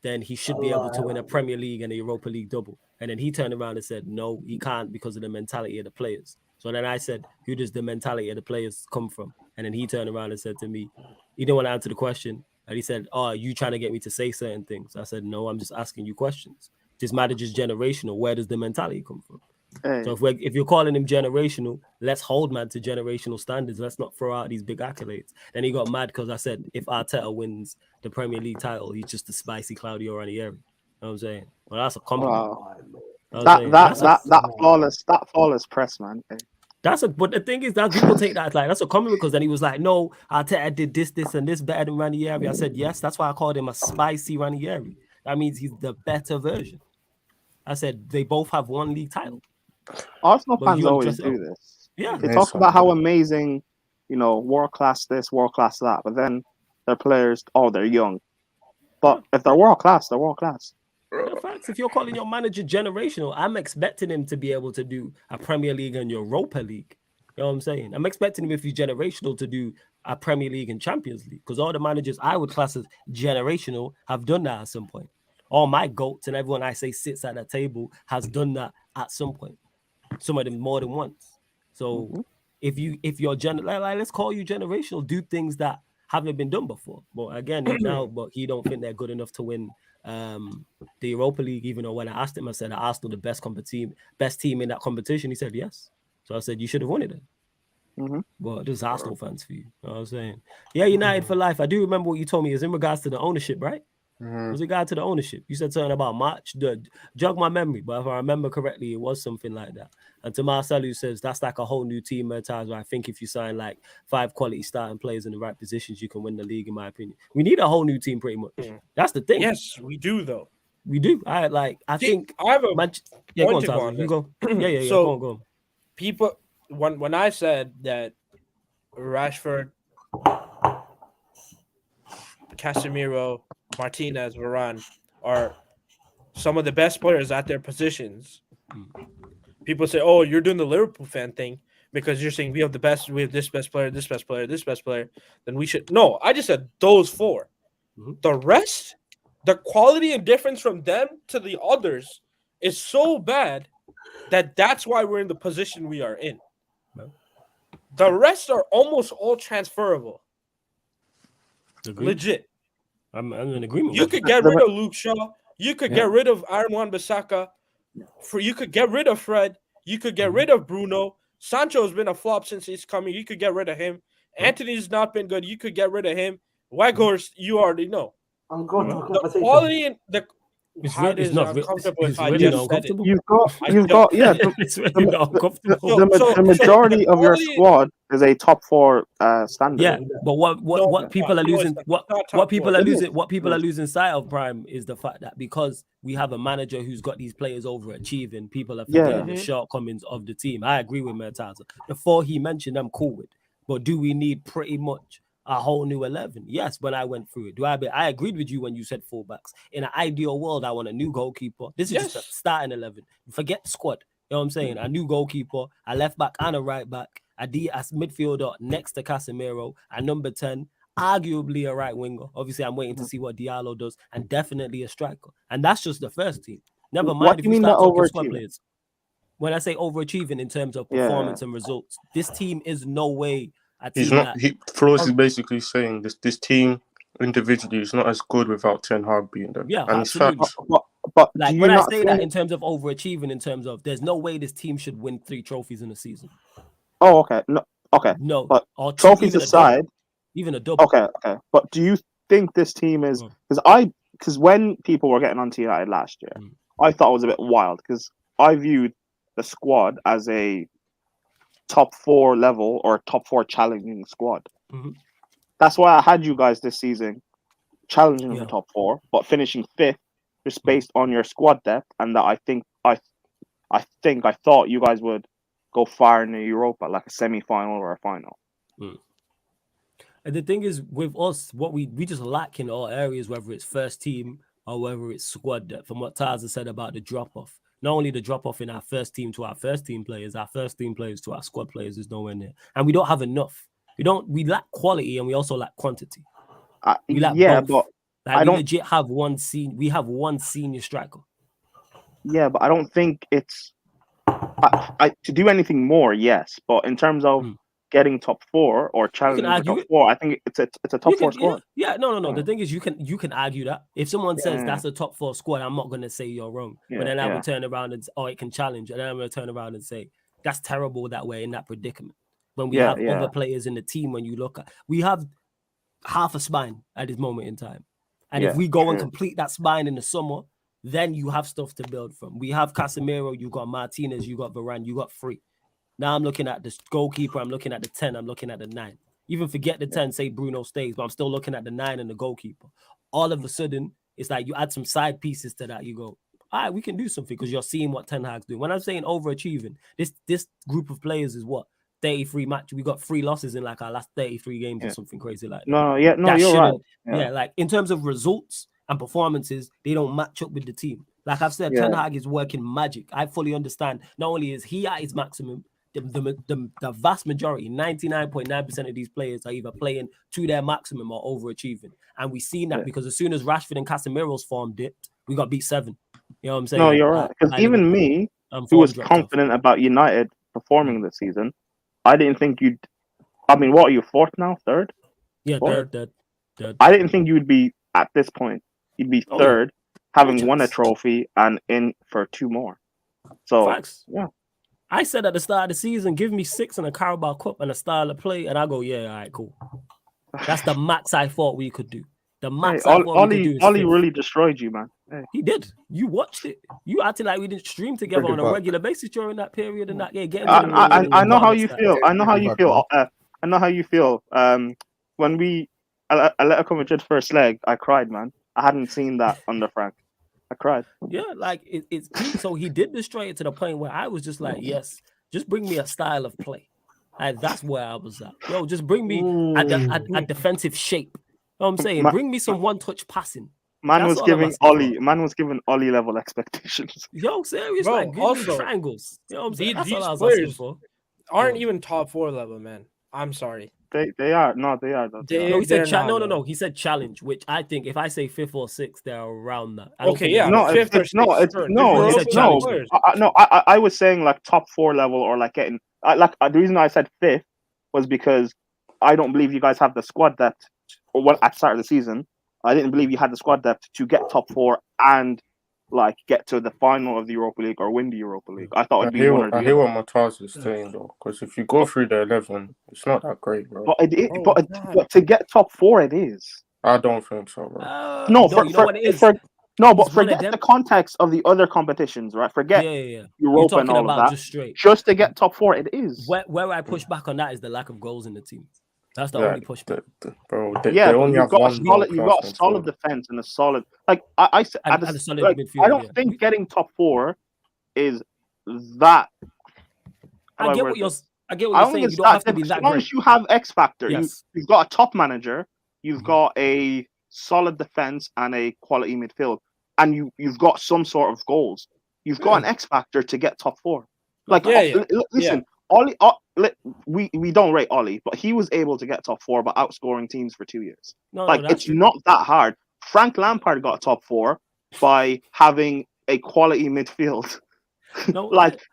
then he should be able to win a Premier League and a Europa League double. And then he turned around and said, no, he can't because of the mentality of the players. So then I said, who does the mentality of the players come from? And then he turned around and said to me, he didn't want to answer the question. And he said, oh, are you trying to get me to say certain things? I said, no, I'm just asking you questions. This manager's generational. Where does the mentality come from? Hey. So if you're calling him generational, let's hold man to generational standards. Let's not throw out these big accolades. Then he got mad because I said if Arteta wins the Premier League title, he's just a spicy Claudio Ranieri. You know what I'm saying? Well, that's a compliment. Wow. That flawless press, man. Hey. But the thing is that people take that as like that's a compliment because then he was like, no, Arteta did this, and this better than Ranieri. I said yes, that's why I called him a spicy Ranieri. That means he's the better version. I said they both have one league title. Arsenal fans always do this. Yeah, they talk about how amazing, world class this, world class that, but then their players, they're young. But if they're world class, they're world class. In fact, if you're calling your manager generational, I'm expecting him to be able to do a Premier League and Europa League. You know what I'm saying? I'm expecting him, if he's generational, to do a Premier League and Champions League because all the managers I would class as generational have done that at some point. All my GOATs and everyone I say sits at that table has done that at some point. Some of them more than once. So if you're let's call you generational, do things that haven't been done before. But again, but he don't think they're good enough to win the Europa League. Even though when I asked him, I said, Arsenal the best team in that competition. He said yes. So I said you should have won it then. But there's Arsenal fans for you. You know what I'm saying? Yeah, United for life. I do remember what you told me is in regards to the ownership, right? Was it regard to the ownership? You said something about March. Jog my memory, but if I remember correctly, it was something like that. And to Marcel, who says that's like a whole new team at times where I think if you sign like 5 quality starting players in the right positions, you can win the league, in my opinion. We need a whole new team pretty much. That's the thing. Yes, we do though. We do. I think I have a go on, Taz, you go. Yeah. So go on. People when I said that Rashford, Casemiro, Martinez, Varane are some of the best players at their positions. People say, "Oh, you're doing the Liverpool fan thing because you're saying we have the best. We have this best player, this best player, this best player. Then we should." No, I just said those 4. The rest, the quality and difference from them to the others is so bad that's why we're in the position we are in. The rest are almost all transferable. Agreed. Legit. I'm in agreement. You could get rid of Luke Shaw. You could get rid of Aaron Wan-Bissaka. You could get rid of Fred. You could get rid of Bruno. Sancho has been a flop since he's coming. You could get rid of him. Anthony's not been good. You could get rid of him. Weghorst, you already know. I'm going to the quality and the It's not uncomfortable. it's really uncomfortable. You've got It's really uncomfortable. the majority of your squad is a top 4 standard. Yeah, but what people are losing what people are No. losing sight of, Prime, is the fact that because we have a manager who's got these players overachieving, people are forgetting the shortcomings of the team. I agree with Mertaza. The 4 he mentioned, I'm cool with. But do we need pretty much a whole new 11? Yes, when I went through it. I agreed with you when you said fullbacks. In an ideal world, I want a new goalkeeper. This is just a starting 11. Forget the squad. You know what I'm saying? A new goalkeeper, a left back and a right back, a midfielder next to Casemiro, a number 10, arguably a right winger. Obviously, I'm waiting to see what Diallo does, and definitely a striker. And that's just the first team. Never mind if you start talking squad players. When I say overachieving in terms of performance and results, this team is no way a team. Flores is basically saying this team individually is not as good without Ten Hag being there. Yeah, and absolutely. But Like do you when I not say think? that in terms of overachieving, in terms of there's no way this team should win 3 trophies in a season. Oh, okay. No, okay. No, But or 2, trophies even a aside, double, even a double. okay. But do you think this team is Mm. because when people were getting onto United last year, Mm. I thought it was a bit wild because I viewed the squad as a top 4 level or top 4 challenging squad. Mhm. That's why I had you guys this season challenging Yeah. for top 4, but finishing 5th just Mm. based on your squad depth, and that I thought you guys would go far in the Europa, like a semi-final or a final. And the thing is, with us, what we just lack in all areas, whether it's first team or whether it's squad depth. From what Taza said about the drop off, not only the drop off in our first team to our first team players to our squad players is nowhere near, and we don't have enough. We lack quality and we also lack quantity. We lack Yeah, both. but Like I we don't. legit have one we have one senior striker. Yeah, but I don't think it's to do anything more. Yes, but in terms of getting top 4 or You can challenging for argue top it. 4, I think it's a top 4 squad. No. Yeah. The thing is, you can argue that. If someone says Yeah. that's a top 4 squad, I'm not going to say you're wrong. But then I would turn around and it can challenge, and then I'm going to turn around and say that's terrible that we're in that predicament. When we have other players in the team, when you look at, we have half a spine at this moment in time, and if we go and complete that spine in the summer, then you have stuff to build from. We have Casemiro, you got Martinez, you got Varane, you got 3. Now I'm looking at the goalkeeper, I'm looking at the 10, I'm looking at the 9. Even forget the 10, say Bruno stays, but I'm still looking at the 9 and the goalkeeper. All of a sudden, it's like you add some side pieces to that. You go, all right, we can do something because you're seeing what Ten Hag's doing. When I'm saying overachieving, this group of players is what? 33 match. We got 3 losses in like our last 33 games or something crazy like that. No, you're right. Yeah, like in terms of results and performances, they don't match up with the team. Like I've said, Ten Hag is working magic. I fully understand. Not only is he at his maximum, the vast majority, 99.9% of these players are either playing to their maximum or overachieving. And we've seen that because as soon as Rashford and Casemiro's form dipped, we got beat 7. You know what I'm saying? No, you're right. Because even me, who was confident about United performing this season, I didn't think you'd. I mean, what are you, 4th now? 3rd? Yeah, 3rd. I didn't think you'd be at this point. You'd be 3rd, having won a trophy and in for 2 more. So, facts. Yeah. I said at the start of the season, give me 6 and a Carabao Cup and a style of play, and I go, yeah, all right, cool. That's the max I thought we could do. The max I thought we could do is Ollie 5th. really destroyed you, man. Hey. He did. You watched it. You acted like we didn't stream together on a regular basis during that period and that game. I know how you feel. I know how you feel. I know how you feel. When Atletico Madrid first leg, I cried, man. I hadn't seen that under Frank. I cried. Yeah, like it's so he did destroy it to the point where I was just like, yes, just bring me a style of play. Like that's where I was at. Yo, just bring me a defensive shape. You know what I'm saying? Bring me some one-touch passing. Man was giving Ollie level expectations. Yo, serious, bro, like also, triangles. You know what I'm saying? That's these all I was players asking for. aren't even top 4 level, man. I'm sorry. They are. No, they are. No, he said no. He said challenge, which I think if I say 5th or 6th, they're around that. I was saying like top 4 level or like getting the reason I said 5th was because I don't believe you guys have the squad depth. Or what at the start of the season, I didn't believe you had the squad depth to get top 4 and like get to the final of the Europa League or win the Europa League. I thought it'd be one or the other. I hear what Mataz is saying though, because if you go through the 11, it's not that great, bro. But to get top 4, it is. I don't think so, bro. Forget the context of the other competitions, right? Forget Europa and all of that. Just to get top 4, it is. Where I push back on that is the lack of goals in the team. That's the only pushback. You've got a solid defense and a solid I don't think getting top 4 is that. I get what you're saying. You don't have to be that great. As long as you have X factor, you've got a top manager, you've got a solid defense and a quality midfield, and you've got some sort of goals. You've got an X factor to get top 4. Listen. Ollie, we don't rate Ollie, but he was able to get top 4 by outscoring teams for 2 years. It's not that hard. Frank Lampard got top 4 by having a quality midfield.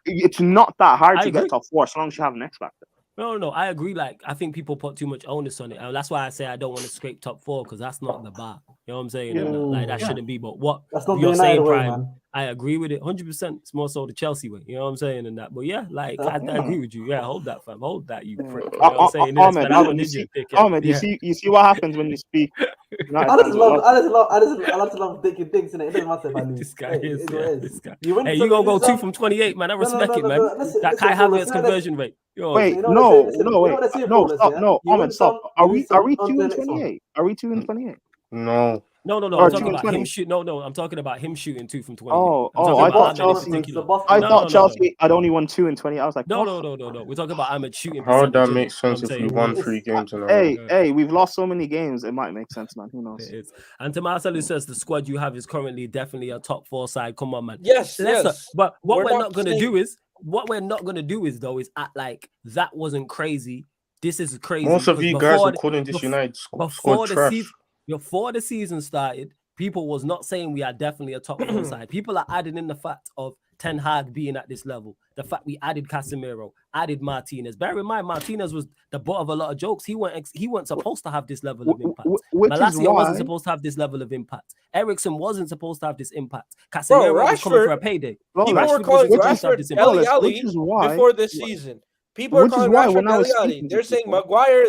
It's not that hard to get top 4 as long as you have an X factor. No, I agree. Like, I think people put too much onus on it. And that's why I say I don't want to scrape top 4 because that's not the bar. You know what I'm saying? Yeah. Like, that shouldn't be. But what That's not the you're United saying, way, Prime, man. I agree with it 100%. It's more so the Chelsea way. You know what I'm saying? And that. But yeah, like, I agree with you. Yeah, hold that, fam. Hold that, you prick. You know what I'm saying? Ahmed, That's you what see, ninja Ahmed, you see what happens when you speak. United I fans will love I just love thinking things in it. It doesn't matter if I lose. This guy Hey, is, it what it is. this guy. You win Hey, some, you gonna you go lose 2 some. from 28, man. I respect it, man. Listen, That Kai Paulus, Havertz conversion rate. Yo, Wait, you know what I say? no, Listen, you know wait, what I say, no, Paulus, stop, yeah? no, You Ahmed, win stop. some, Are you we lose some, 2 on to the and next one. 28? Are we 2 and 28? No. No. Or I'm 2 talking and about 20? him shoot. No, I'm talking about him shooting 2 from 28. Oh, I'm talking I about thought Ahmed in Chelsea. particular. I No, thought no. Chelsea had only won 2 and 20. I was like, No. what? We're talking about Ahmed shooting How would that percentage. make sense I'm if we saying won It's- 3 games in a row? Hey, we've lost so many games. It might make sense, man. Who knows? it is. And to Marcelo says the squad you have is currently definitely a top 4 side. Come on, man. Yes, Let's not- yes. but what We're we're not not gonna saying- do is though is act like that wasn't crazy. This is crazy. Most of because you guys before were the- calling this bef- United before squad the trash. season, before the season started, people was not saying we are definitely a top 4 side. People are adding in the fact of Ten Hag being at this level. The fact we added Casemiro, added Martinez. Bear in mind, Martinez was the butt of a lot of jokes. He weren't supposed to have this level of impact. Which is Malacia why wasn't supposed to have this level of impact. Ericsson wasn't supposed to have this impact. Casemiro was coming for a Rashford- payday. People Flawless. were calling wasn't supposed to have Rashford this impact. Dele Alli Which is why before this season. People are Which is calling why Rashford when I was Dele Alli. speaking to They're saying people- Maguire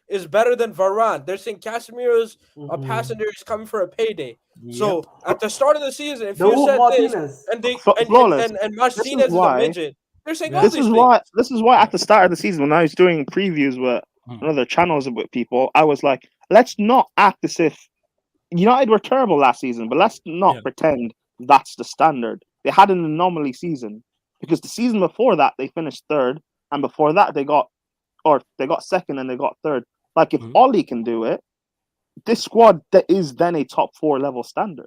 is better than Varane. They're saying Casemiro's a Mhm. passenger is coming for a payday. So at the start of the season, if The you Wolf said Martinez. this and they Flawless. and Martinez is a why- midget, they're saying all This these is things. why at the start of the season when I was doing previews with other channels with people, I was like, let's not act as if United were terrible last season, but let's not pretend that's the standard. They had an anomaly season because the season before that they finished third, and before that they got second and they got third. Like if Ollie can do it, this squad that is then a top 4 level standard.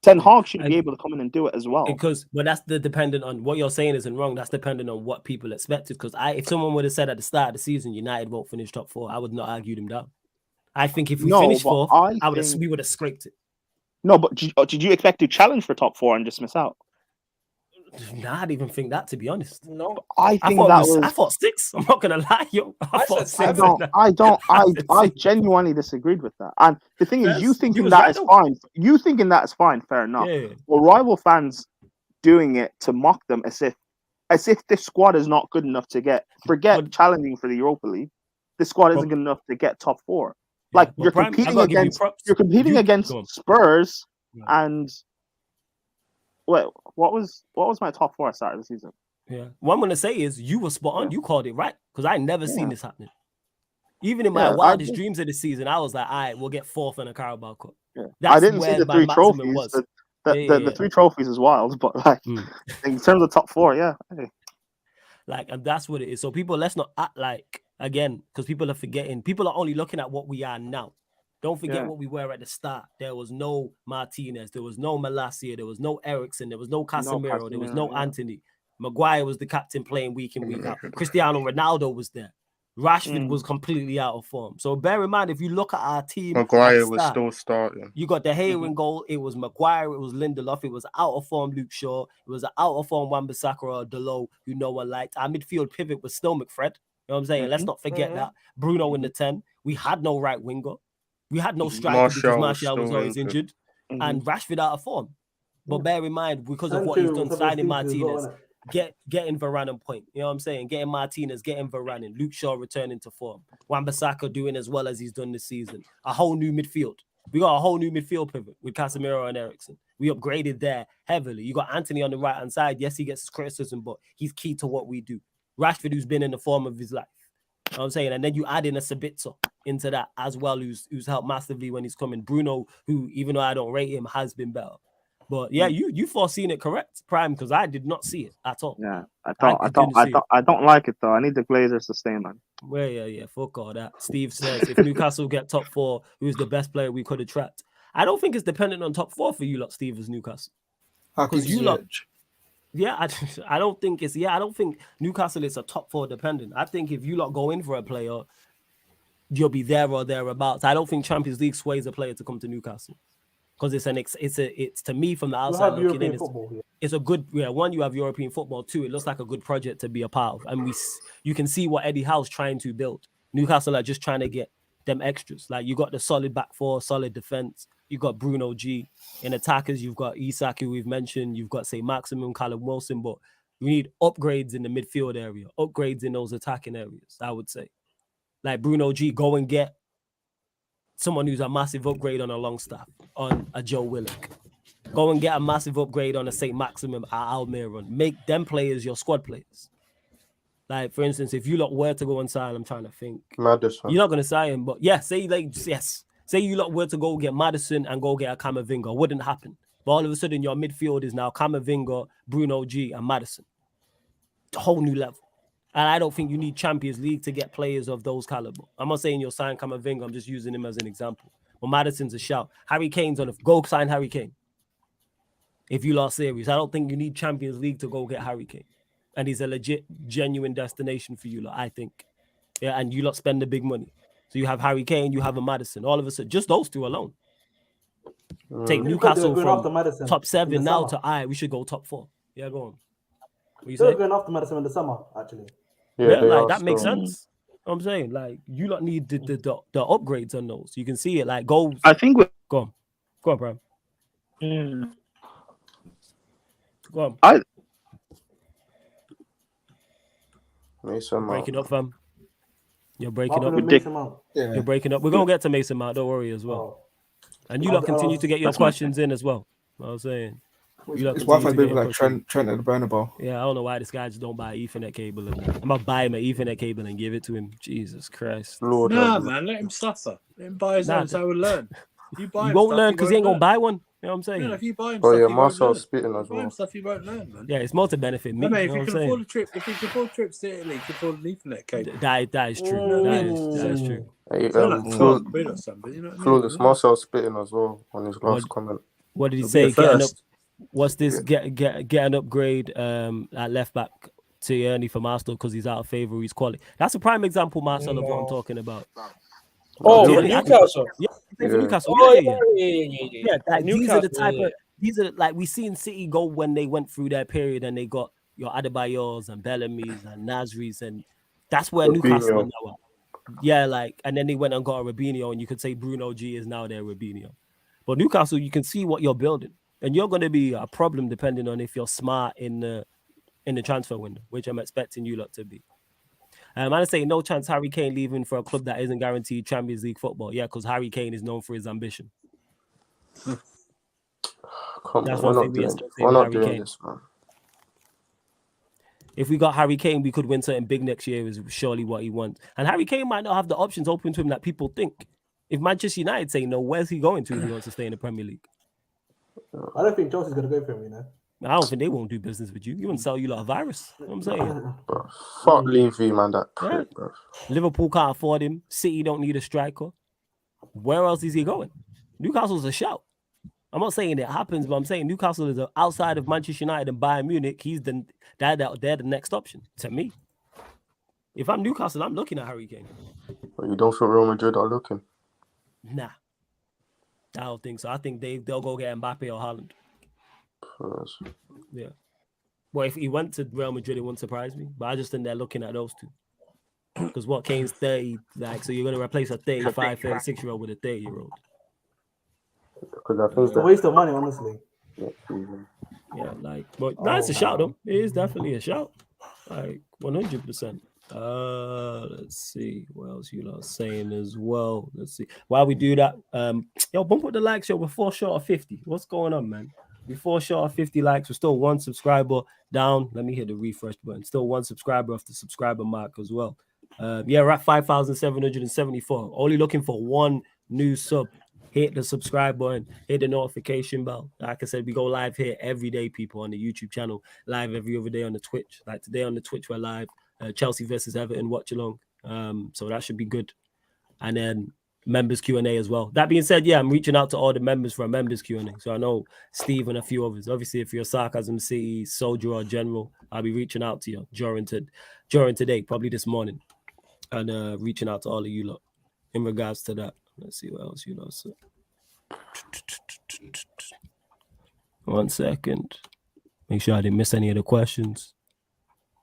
Ten Hag should be able to come in and do it as well. But that's the dependent on what you're saying isn't wrong. That's dependent on what people expected. Because if someone would have said at the start of the season United won't finish top 4, I would not argue them down. I think if we finished 4th, we would have scraped it. No, but did you expect to challenge for top 4 and just miss out? Nah, I didn't even think that, to be honest. No, I thought 6. I'm not gonna lie, yo. I thought 6. I genuinely disagreed with that. And the thing is, you thinking that is fine. You thinking that is fine, fair enough. Yeah. Well, rival fans doing it to mock them as if this squad is not good enough to forget challenging for the Europa League. This squad isn't good enough to get top 4. Like you're competing against Spurs and. Wait, what was my top 4 at the start of the season? Yeah. What I'm gonna say is you were spot on. You called it right because I never seen this happening. Even in my wildest dreams of the season, I was like, all right, we'll get 4th in a Carabao Cup. Yeah. That's I didn't see where the my 3 maximum trophies. was. The 3 trophies is wild, but like in terms of top 4, yeah. Hey. Like, and that's what it is. So people, let's not act like again, because people are forgetting. People are only looking at what we are now. Don't forget what we were at the start. There was no Martinez. There was no Malacia. There was no Ericsson. There was no Casemiro. There was no Anthony. Maguire was the captain playing week in, week out. Cristiano Ronaldo was there. Rashford was completely out of form. So bear in mind, if you look at our team, Maguire was still starting. You got the Gea in goal. It was Maguire. It was Lindelof. It was out of form Luke Shaw. It was an out of form Wan-Bissaka or Delo, who no one liked. Our midfield pivot was still McFred. You know what I'm saying? Let's not forget that. Bruno in the 10. We had no right winger. We had no striker because Martial was always injured. And Rashford out of form. But bear in mind, because of what he's done, signing Martinez, getting Varane on point. You know what I'm saying? Getting Martinez, getting Varane, Luke Shaw returning to form. Wan-Bissaka doing as well as he's done this season. A whole new midfield. We got a whole new midfield pivot with Casemiro and Ericsson. We upgraded there heavily. You got Anthony on the right-hand side. Yes, he gets his criticism, but he's key to what we do. Rashford, who's been in the form of his life. You know what I'm saying? And then you add in a Sabitzer into that as well, who's helped massively when he's coming. Bruno, who, even though I don't rate him, has been better. But yeah, you foreseen it correct, Prime, because I did not see it at all. Yeah, I don't like it though. I need the Glazers to stay, man. Well, yeah, fuck all that. Steve says if Newcastle get top 4, who's the best player we could attract? I don't think it's dependent on top 4 for you lot, Steve, as Newcastle. Because you lot, I don't think it's I don't think Newcastle is a top 4 dependent. I think if you lot go in for a player, you'll be there or thereabouts. I don't think Champions League sways a player to come to Newcastle. because it's to me from the You outside have looking European in, football here. it's a good, one, you have European football, two, it looks like a good project to be a part of, and you can see what Eddie Howe's trying to build. Newcastle are just trying to get them extras. Like, you got the solid back four, solid defense, you got Bruno G. In attackers, you've got Isak, who we've mentioned, you've got, say, Maximum, Callum Wilson, but we need upgrades in the midfield area, upgrades in those attacking areas, I would say. Like Bruno G, go and get someone who's a massive upgrade on a Longstaff, on a Joe Willock. Go and get a massive upgrade on a St. Maximum at Almiron. Make them players your squad players. Like, for instance, if you lot were to go and sign, I'm trying to think. Madison. You're not going to sign him, but yeah, say you lot were to go get Madison and go get a Camavinga. Wouldn't happen. But all of a sudden, your midfield is now Camavinga, Bruno G, and Madison. A whole new level. And I don't think you need Champions League to get players of those caliber. I'm not saying you'll sign Camavinga. I'm just using him as an example. But Madison's a shout. Harry Kane's on a go sign Harry Kane. If you lost series, I don't think you need Champions League to go get Harry Kane. And he's a legit, genuine destination for you lot, I think. Yeah, and you lot spend the big money. So you have Harry Kane, you have a Madison. All of a sudden, just those two alone. Take Newcastle from top 7 now to we should go top 4. Yeah, go on. What you They're say? going after Madison in the summer, actually. Yeah, like that makes sense. I'm saying, like, you lot need the upgrades on those. You can see it, like, go. I think Go on, Bram. Go on. Mason breaking up, fam. You're breaking up. You're breaking up. We're gonna get to Mason Mount. Don't worry as well. And you lot continue to get your questions in as well. I was saying. It's Wi-Fi people like Trent at the Bernabeu. Yeah, I don't know why this guy just don't buy Ethernet cable. I'm gonna buy him an Ethernet cable and give it to him. Jesus Christ. Lord, man, let him suffer. Let him buy his own so he will learn. You won't learn because he ain't gonna buy one. You know what I'm saying? No, if you buy him stuff, yeah, Marcel's spitting as well. Stuff you won't learn, man. Yeah, it's more to benefit me. If you can afford a trip, if you can afford trips to Italy, you can afford an Ethernet cable. That is true. That is true. Hey, Flawless. Marcel's spitting as well on his last comment. What did he say? What's this? Get an upgrade at left back to Ernie from Arsenal because he's out of favour. He's quality. That's a prime example, Marcel, of what I'm talking about. Oh, Newcastle. Newcastle. Yeah. Like, these are the type of like we seen City go when they went through their period and they got your Adebayors and Bellamy's and Nasri's, and that's where Newcastle are now at. Yeah, like, and then they went and got a Robinho, and you could say Bruno G is now their Robinho. But Newcastle, you can see what you're building, and you're going to be a problem depending on if you're smart in the transfer window, which I'm expecting you lot to be. I say no chance Harry Kane leaving for a club that isn't guaranteed Champions League football. Yeah, because Harry Kane is known for his ambition. That's one thing we expect from Harry Kane. This, man. If we got Harry Kane, we could win something big next year, is surely what he wants. And Harry Kane might not have the options open to him that people think. If Manchester United say no, where's he going to if he wants to stay in the Premier League? I don't think Chelsea's going to go for him, you know. I don't think they won't do business with you. You wouldn't sell you lot a virus. You know what I'm saying? Bro, fuck Levy, man. That prick, bro. Liverpool can't afford him. City don't need a striker. Where else is he going? Newcastle's a shout. I'm not saying it happens, but I'm saying Newcastle is outside of Manchester United and Bayern Munich. They're the next option to me. If I'm Newcastle, I'm looking at Harry Kane. But you don't think Real Madrid are looking? Nah, I don't think so. I think they'll go get Mbappe or Haaland. Yeah. Well, if he went to Real Madrid, it wouldn't surprise me. But I just think they're looking at those two. Because what, Kane's 30, like, so you're going to replace a 35, 36-year-old with a 30-year-old. Because I think it's a waste of money, honestly. Yeah, like, but no, it's a shout though. It is definitely a shout. Like 100%. Let's see what else you lot are saying as well. Let's see. While we do that, yo, bump up the likes, yo. We're 4 short of 50. What's going on, man? We're 4 short of 50 likes. We're still 1 subscriber down. Let me hit the refresh button. Still 1 subscriber off the subscriber mark as well. Yeah, we're at 5,774. Only looking for 1 new sub. Hit the subscribe button, hit the notification bell. Like I said, we go live here every day, people, on the YouTube channel, live every other day on the Twitch. Like today on the Twitch, we're live. Chelsea versus Everton, watch along. So that should be good. And then members Q&A as well. That being said, yeah, I'm reaching out to all the members for a members Q&A. So I know Steve and a few others. Obviously, if you're Sarcasm City, Soldier, or General, I'll be reaching out to you during today, probably this morning, and reaching out to all of you lot in regards to that. Let's see what else you know. So, 1 second. Make sure I didn't miss any of the questions.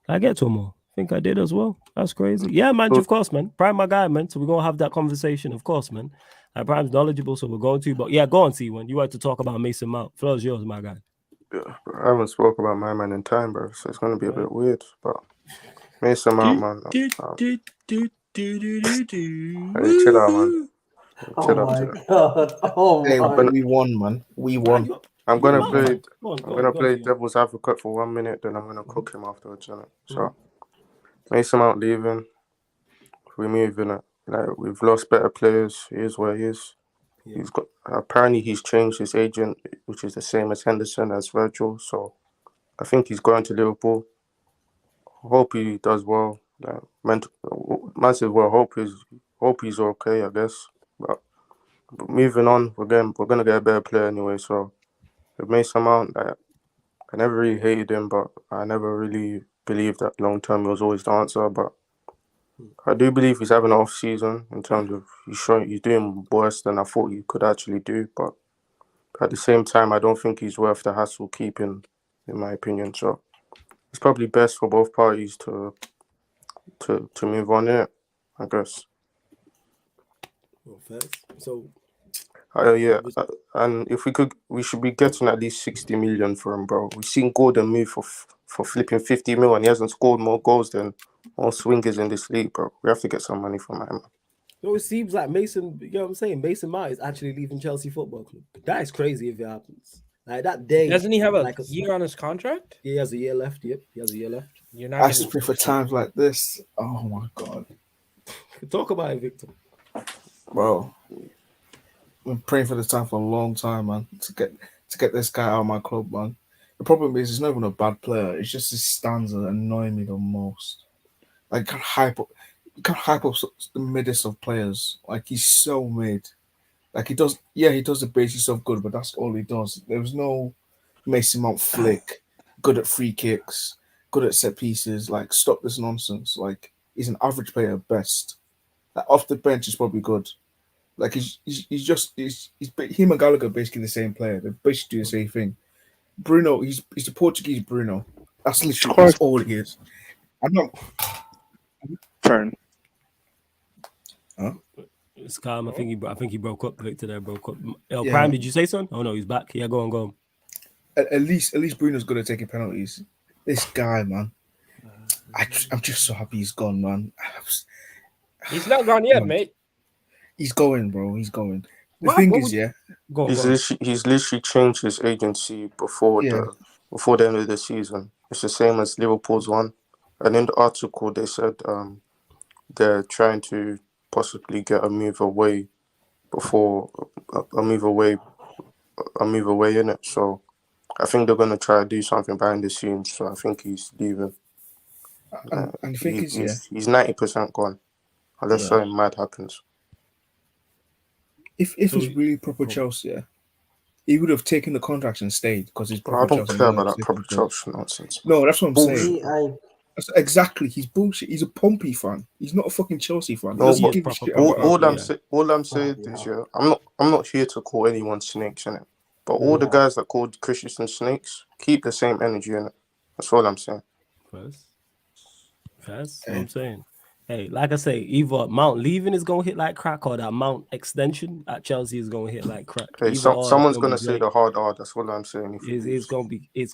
I get to them all. I think I did as well. That's crazy. Yeah, man, of course, man. Prime, my guy, man. So we're going to have that conversation, of course, man. Prime's knowledgeable, so we're going to. But yeah, go on, C1. You had to talk about Mason Mount. Floor's yours, my guy. Yeah, I haven't spoke about my man in time, bro. So it's going to be a bit weird. But Mason Mount, man. Hey, chill out, man. Oh my god! Oh Hey, my! we won, man. We won. I'm gonna play. Go I'm gonna play on. devil's advocate for 1 minute, then I'm gonna cook him afterwards. Innit? So Mason Mount leaving, we're moving it. Like we've lost better players. He is where he is. Yeah. He's got apparently he's changed his agent, which is the same as Henderson as Virgil. So I think he's going to Liverpool. Hope he does well. Like massive well. Hope he's okay. I guess. But moving on, we're gonna get a better player anyway. So. With Mason Mount, I never really hated him, but I never really believed that long term he was always the answer. But I do believe he's having an off season in terms of he's doing worse than I thought he could actually do. But at the same time, I don't think he's worth the hassle keeping, in my opinion. So it's probably best for both parties to move on it, I guess. Well, first, so. And if we should be getting at least 60 million for him, bro. We've seen Gordon move for flipping 50 mil, and he hasn't scored more goals than all swingers in this league, bro. We have to get some money from him. So it seems like Mason, you know what I'm saying? Mason Mount is actually leaving Chelsea Football Club. That is crazy if it happens. Like that day. Doesn't he have a year on his contract? He has a year left. Yep, he has a year left. You're not. I just pray for times like this. Oh my god. Talk about it, Victor. Bro. I've been praying for this time for a long time, man. To get this guy out of my club, man. The problem is he's not even a bad player. It's just his stands that annoy me the most. Like you can't hype up the middest of players. Like he's so mid. Like he does the basic stuff good, but that's all he does. There's no Mason Mount flick, good at free kicks, good at set pieces. Like stop this nonsense. Like he's an average player at best. Like off the bench is probably good. Like he's him and Gallagher are basically the same player. They basically do the same thing. Bruno, he's the Portuguese Bruno. That's literally all he is. I'm not turn. Huh? It's calm. I think he broke up. Victor there broke up. Yeah. Prime, did you say something? Oh no, he's back. Yeah, go on. At least Bruno's good at taking penalties. This guy, man. I'm just so happy he's gone, man. He's not gone yet, mate. He's going, bro. He's going. The thing is, he's literally changed his agency before the end of the season. It's the same as Liverpool's one. And in the article, they said they're trying to possibly get a move away before a move away in it. So I think they're gonna try to do something behind the scenes. So I think he's leaving. And the thing is, he's 90% gone, unless something mad happens. If he's really proper Chelsea, he would have taken the contract and stayed because he's proper. I don't Chelsea care about that proper Chelsea nonsense. No, that's what I'm Bullshit. saying. Exactly, he's bullshit. He's a Pompey fan. He's not a fucking Chelsea fan. No, but all I'm saying is, I'm not here to call anyone snakes in it. But all the guys that called Christensen snakes, keep the same energy in it. That's all I'm saying. That's what I'm saying. Hey, like I say, either Mount leaving is gonna hit like crack, or that Mount extension at Chelsea is gonna hit like crack. Hey, someone's gonna say the hard R. That's what I'm saying. It's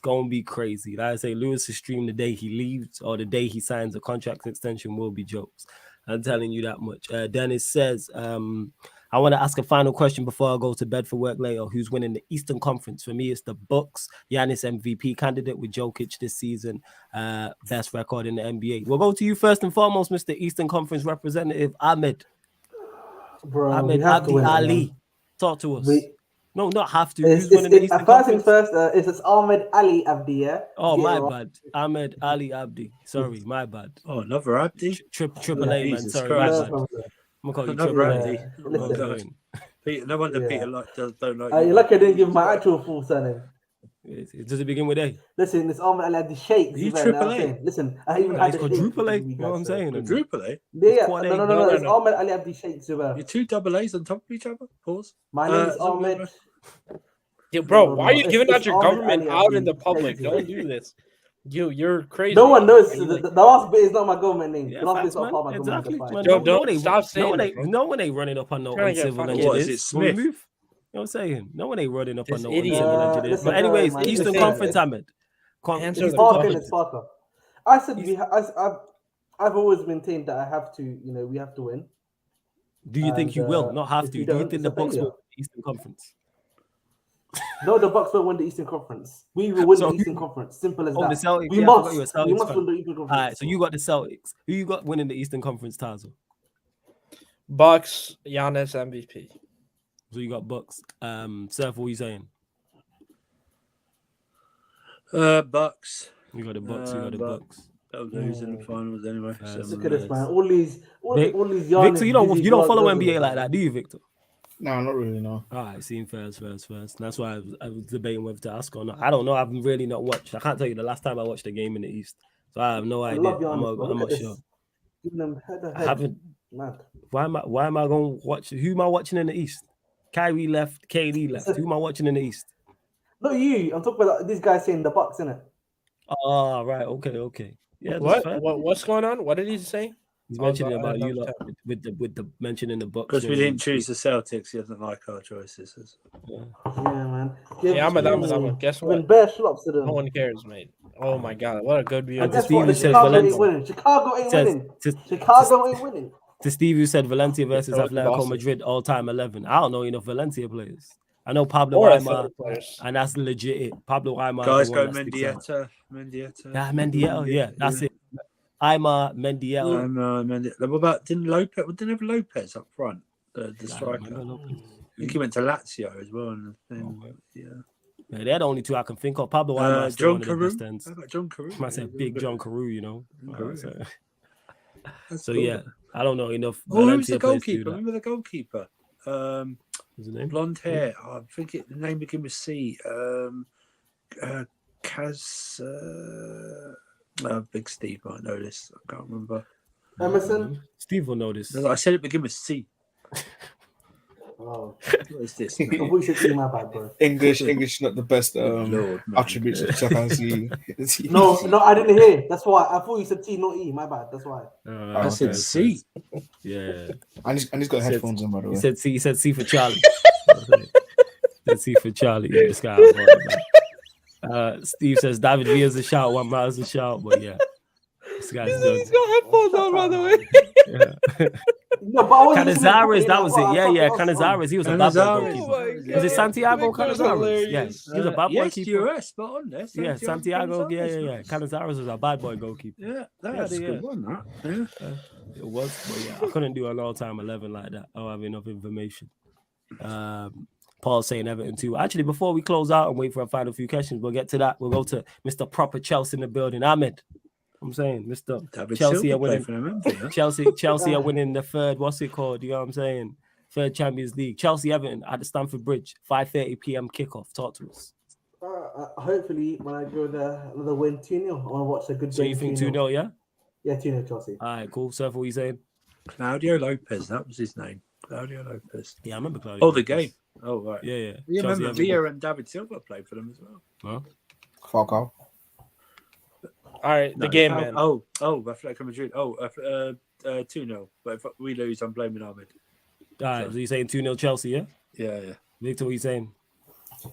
gonna be crazy. Like I say, Lewis's stream the day he leaves or the day he signs a contract extension will be jokes. I'm telling you that much. Dennis says, I want to ask a final question before I go to bed for work later. Who's winning the Eastern Conference? For me, it's the Bucks. Giannis MVP candidate with Jokic this season. Best record in the NBA. We'll go to you first and foremost, Mr. Eastern Conference representative Ahmed. Bro, Ahmed Abdi Ali. Talk to us. No, not have to. Who's winning the Eastern Conference? First, it's Ahmed Ali Abdi, yeah? Oh, my bad. Ahmed Ali Abdi. Sorry, my bad. Oh, another Abdi? Triple A, man. Sorry, my bad. I'm gonna call you Abdi. No wonder Peter don't like you're lucky I didn't give my actual full surname. Does it begin with A? Listen, it's Ahmed Ali had the shakes. You Zubair, triple I'm A? saying. Listen, I even Nah, had it's the called shakes. Drupal A. with you You know what I'm guys, saying? Quadruple A? Yeah, quad no, A. no. It's no. Ahmed Ali had the shakes, Zubair. You're two double A's on top of each other? Pause. My name is Zubair. Ahmed. Yeah, bro, No, why are you it's- giving out it's your Ahmed government Ali out in Abdi. the public? Thank you. Don't do this. You're crazy. No one knows. You The last bit is not my government name. Yeah, the last bit facts, is not man. part of my government. Exactly. That's Man, fine. Yo, don't they, stop saying one it, ain't, bro. no one ain't running up on no Trying to get uncivil fucking- What is engineers. it, Smith? Move. You know what I'm saying? No one ain't running up on This no idiot. uncivil engineers. Listen, But anyways, man, Eastern listen, Conference, Ahmed. Answer It's the Parker question. and it's Parker. I said I've always maintained that I have to, we have to win. Do you think And, you will? Not have if to. we Do you don't, think it's the a Bucks failure. will win the Eastern Conference? No, the Bucks won't win the Eastern Conference. We will win So the who- Eastern Conference. Simple as Oh, the that. Celtics. We Yeah, I forgot you were a must Celtics fan. win the Eastern Conference. All right, so you got the Celtics. Who you got winning the Eastern Conference, Tazo? Bucks, Giannis MVP. So you got Bucks. Surf, what are you saying? Bucks. You got the Bucks. You got the Bucks. Bucks. They'll lose in the finals anyway. Look at this, man. Nice. All these Vic- Giannis Victor, you don't dizzy follow brothers NBA and like that, that, do you, Victor? No, not really. No. All right, seen first. That's why I was debating whether to ask or not. I don't know. I've really not watched. I can't tell you the last time I watched a game in the East, so I have no I idea. love Giannis, I'm bro. Look not at this. sure. Giving them head to I head. haven't. Mad. Why am I going to watch? Who am I watching in the East? Kyrie left. KD left. Who am I watching in the East? Not you. I'm talking about this guy saying the Bucks, innit? Oh, right. Okay. Yeah, that's What? fair. What's going on? What did he say? He's Oh, mentioning God, about I you love lot with the mentioning the Bucks. Because we winning. didn't choose the Celtics, he doesn't like our choices. Yeah, man. Yeah, I'm. Guess When what? bare flops to them. No one cares, mate. Oh my God, what a good view. And And to guess what? The Steve, who says Chicago ain't Valencia. winning. Chicago ain't Says- winning. to- Chicago ain't winning. To Steve, who said Valencia versus told you, Atletico Boston. Madrid all-time 11. I don't know enough Valencia players. I know Pablo Or Aimar, athletic players. and that's legit it. Pablo Aimar. Guys, the go one that sticks out. Mendieta. Yeah, Mendieta. Yeah, that's it. Aimar, Mendieta. What about didn't have Lopez up front, the striker? I think he went to Lazio as well. Yeah, they're the only two I can think of. Pablo Aimar is still John one of the best Carew. ends. How about John Carew? I said big John Carew, you know. Carew. So yeah, I don't know enough. Oh, who's Valencia the players to do goalkeeper? that. Remember the goalkeeper? What's his name? Blonde hair. I think the name begins with C. Kaz. Big Steve might know this. I can't remember. Emerson. Steve will know this. I said it begins with C. Oh, What is this? we should see my bad, bro. English, not the best Lord, man. attributes of Chelsea. No, I didn't hear. That's why I thought you said T, not E. My bad. That's why. I said C. Yeah. And he's got headphones in, by the way. He said C for Charlie. Said C for Charlie. Yeah, this guy. Steve says David Villa's a shout, 1 Miles a shout, but yeah. This guy's done. He's got headphones on, by the way. Yeah. No, but I wasn't listening Canizares, properly, that was I it. thought- Yeah, I yeah. thought that was Canizares, he was a bad boy Canizares. goalkeeper. Oh my Was it God. Santiago Victor's Canizares? hilarious. Yeah, he was a bad boy Yes, keeper. you're right, spot on there. Yeah, Santiago. Yeah. Canizares. Canizares was a bad boy goalkeeper. Yeah, that's a Yeah. good one, that. Yeah. It was, but yeah, I couldn't do an all-time 11 like that. I don't have enough information. Paul saying Everton too. Actually, before we close out and wait for a final few questions, we'll get to that. We'll go to Mr. Proper Chelsea in the building. Ahmed, I'm saying, Mr. David Chelsea Silva are winning. played for them, haven't they? Chelsea are winning the third. What's it called? You know what I'm saying? Third Champions League. Chelsea Everton at the Stamford Bridge. 5:30 p.m. kickoff. Talk to us. Hopefully, when I go there, another win 2-0. I want to watch a good So game. you think 2-0, yeah? Yeah, 2-0 Chelsea. All right, cool. Surf, what are you saying? Claudio Lopez, that was his name. Claudio Lopez. Yeah, I remember Claudio. Oh, the game. Oh, right. Yeah. You Chelsea remember Everton. Villa and David Silva played for them as well. Huh? Falcao. All right, the game, man. Atletico Madrid. 2-0. But if we lose, I'm blaming Ahmed. All right, so you're saying 2-0 Chelsea, yeah? Yeah. Victor, what are you saying?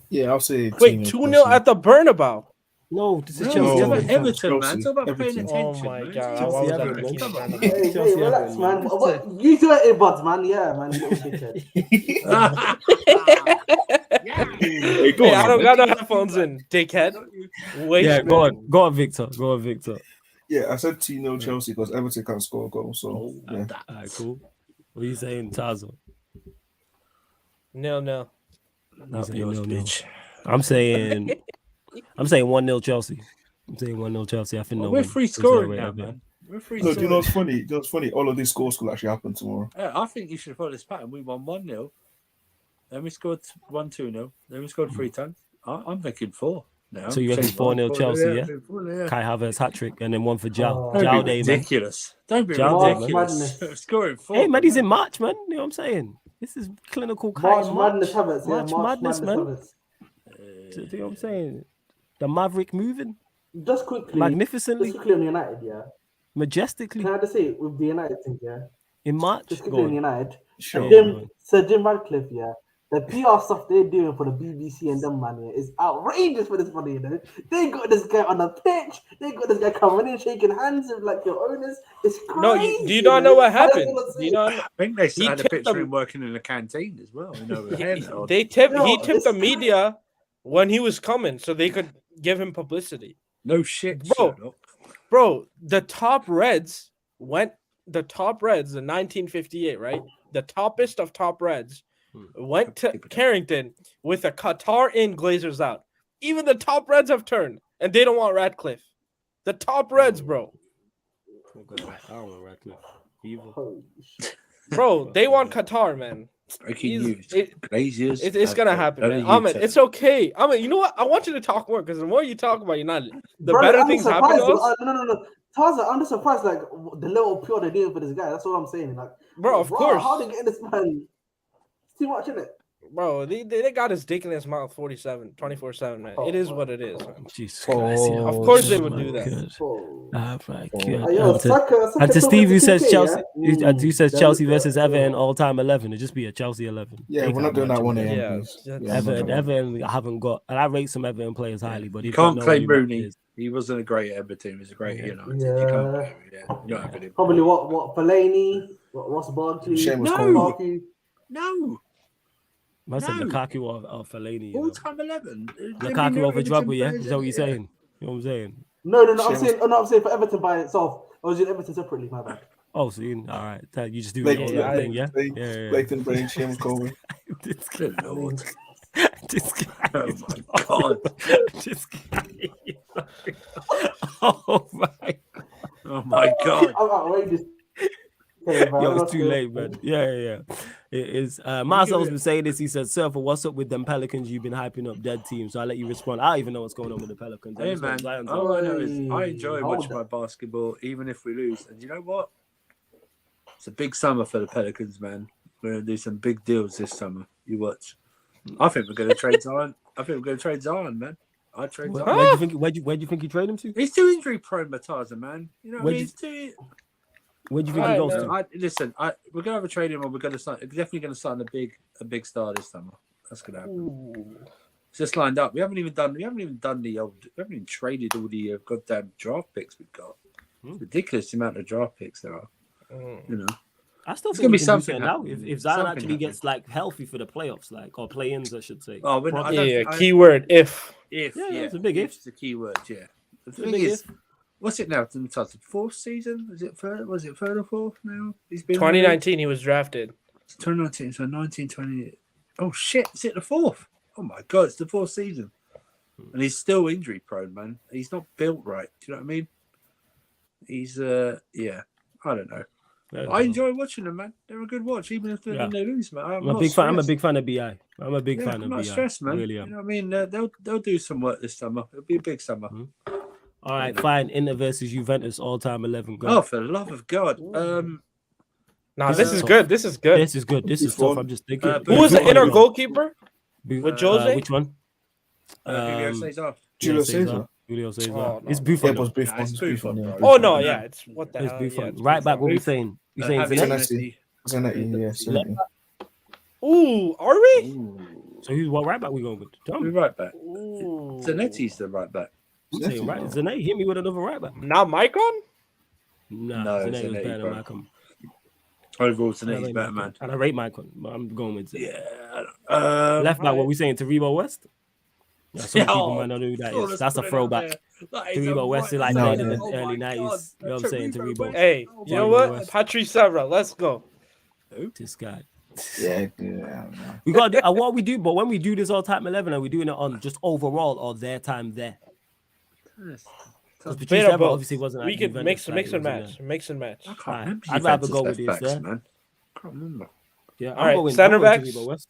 Yeah, I'll say. Wait, 2-0 at the Burnabout. No, this is No, Chelsea. it's No, about Everton. Everton, man. Chelsea. It's all about paying Everton. attention. Oh my man. God, It's why was Chelsea, that Everton. making Come fun on. of Hey, Chelsea relax, Everton, man. man. What? You two are earbuds, man. Yeah, man. You little dickhead. Hey, go Hey, on, I don't man. got no headphones in, dickhead. Wait, Yeah, go on, Victor. Go on, Victor. Yeah, I said 2-0 Chelsea because Everton can't score a goal. So, yeah. All right, cool. What are you saying, Tazo? No. Not saying yours, 0-0. bitch. I'm saying 1-0 Chelsea. I'm saying 1-0 Chelsea. I think Well, no we're win. free It's scoring right now, up there. man. We're free No, do you scoring. know what's funny? Do you know what's funny? All of these scores could actually happen tomorrow. Yeah, I think you should follow this pattern. We won 1-0. Then we scored 1-2-0. Then we scored 3 times. I'm thinking 4. No, So you reckon 4-0 Chelsea, yeah? Kai Havertz hat-trick and then one for Jao. Oh. Jao Don't be Day, man. ridiculous. Don't be Jao Day, man. ridiculous. Madness. Scoring 4. Hey, man, he's in March, man. You know what I'm saying? This is clinical Kai March in March. Madness Havertz, yeah. March March Madness, Madness man. Havertz. Do you know what I'm saying? The Maverick moving Just quickly, magnificently, just quickly on United, yeah. majestically Can I just say with the United thing, yeah? in March. Just Go quickly on on. United. Sure. Yeah. Sir Jim Radcliffe, yeah. The PR stuff they're doing for the BBC and them, man, yeah, is outrageous for this money, you know. They got this guy on the pitch. They got this guy coming in, shaking hands with like your owners. It's crazy. No, do you not know what That's happened? all I'm Do you saying. not? I think they He had a tipped picture of them. him working in the canteen as well. You know, with hair on. They tipped. No, He tipped it's the media when he was coming, so they could give him publicity. No shit, Bro. Sherlock. Bro, the top Reds, the 1958, right? The toppest of top Reds went to Carrington with a Qatar in, Glazers out. Even the top Reds have turned, and they don't want Radcliffe. The top Reds, bro. I don't want Radcliffe. Evil. Holy shit. Bro, they want Qatar, man. Breaking He's- news. Glaziers. It's gonna happen, man. Ahmed, it's okay. Ahmed, you know what? I want you to talk more because the more you talk about United, the Brother, better I'm things just happen to surprised, us. No. Taza, I'm just surprised, like the little pure they're doing for this guy. That's what I'm saying. Like, Bro, of course. How they getting this man? It's too much, isn't it? Bro, they got his dick in his mouth 24/7, man. It is what it is. Jesus Christ. Yeah. Of course they Oh would my do that. God. Oh. Ah, my God. Yo, And to Saka Steve, who says 2K, Chelsea, yeah? who says That Chelsea was versus good. Everton all-time 11. It'd just be a Chelsea 11. Yeah, They we're not can't doing that match one it. AM, Yeah, please. that's- Yeah, Everton, no. Everton, I haven't got, and I rate some Everton players highly, but You they've got can't no claim way Rooney. back. He wasn't a great Everton. He was a great Yeah. United. You can't blame him. Yeah. You don't have it. Probably what Fellaini, what Ross Barkley, Seamus No. Coleman. No. I said No. Lukaku or Fellaini. You know. All-time 11. Lukaku over Drogba, yeah? Is that what you're saying? You know what I'm saying? No. I'm Seamus- saying for Everton by itself. I was doing Everton separately. My bad. Oh, so you, all right. You just do Blake- your own thing, yeah? Blake- Yeah. Blaketon Brain, Seamus Coleman. This Good Lord. This guy. Oh my God. This guy. Oh my. Oh my God. I'm outrageous. Okay, man, Yo, that's it's too good. late, man. Yeah. It is. Marcel's been saying this. He said, Surfer, what's up with them Pelicans? You've been hyping up dead teams. So I'll let you respond. I don't even know what's going on with the Pelicans. Hey, Just know man. Zion's All out. I know is I enjoy Hold watching it. my basketball, even if we lose. And you know what? It's a big summer for the Pelicans, man. We're going to do some big deals this summer. You watch. I think we're going to trade Zion. Man. I'd trade Where, Zion. where do you think you trade him to? He's too injury prone, Mataza, man. You know what I Where'd mean? you- He's too... Where do you think he Right, goes man. to? Listen, we're gonna have a trade him, or we're gonna sign. Definitely gonna sign a big star this summer. That's gonna happen. It's just lined up. We haven't even traded all the goddamn draft picks we've got. It's ridiculous the amount of draft picks there are. You know, I still It's think gonna we be can do something something now. happening. If Zion Something actually gets like healthy for the playoffs, like or play-ins, I should say. oh, I Yeah, don't, keyword if. if Yeah, it's a big if. It's a key word. Yeah. The a thing big is, what's it now? The fourth season? Is it third? Was it third or fourth now? He's been 2019, he was drafted. 2019, so 19, 20. Oh shit! Is it the fourth? Oh my god! It's the fourth season, and he's still injury prone, man. He's not built right. Do you know what I mean? He's yeah. I don't know. I enjoy watching them, man. They're a good watch, even if they lose, man. I'm a big fan. I'm a big fan of BI. I'm a big fan I'm of not BI. stressed, man. Really You am. know what I mean? They'll do some work this summer. It'll be a big summer. All right, fine. Inter versus Juventus, all-time 11. Go. Oh, for the love of God! Nah, This this is is tough. good. This is good. This is good. This is tough. I'm just thinking. Who Who was the inner goal? goalkeeper? With Jose? Which one? Julio Cesar. Julio Cesar. Julio Cesar. Oh, It's no. Buffon. Yeah, it was though. Buffon. it's It's Buffon, Buffon, yeah. bro. Oh no, yeah, it's what the It's hell? Buffon. Yeah, it's Right back. What we Buffon. saying? You saying Javi Zanetti? Zanetti, yeah, Zanetti. Ooh, are we? So who's what right back we going with? Tell We're me. right back. Ooh. Zanetti's the right back. I'm saying right. Zanetti hit me with another right back. Not Maicon? Nah, No, Zanetti was Zanetti, better than bro. Malcolm. Overall, I Zanetti's rate better, Maicon. man. And I rate Malcolm, but I'm going with Zanetti. Yeah. Left back, what we saying? Taribo West? Yeah, some people might not know who that Oh, is. let's That's a put it out throwback. there. That is Taribo a West is like No, made in the yeah. early 90s. You know what I'm saying? Taribo. West. Hey, Oh, you know Taribo what? West. Patrice Evra, let's go. This guy. Yeah. We got to do, what we do, but when we do this all time 11, are we doing it on just overall or their time there? Because Patrice Bit of Evra both. obviously wasn't. We at could Juventus, mix and like, match. Mix and match. I can't Alright, remember. I'd rather Juventus go with left this, backs, yeah. man. I can't remember. Yeah, All right, I'm center going backs. Taribo West.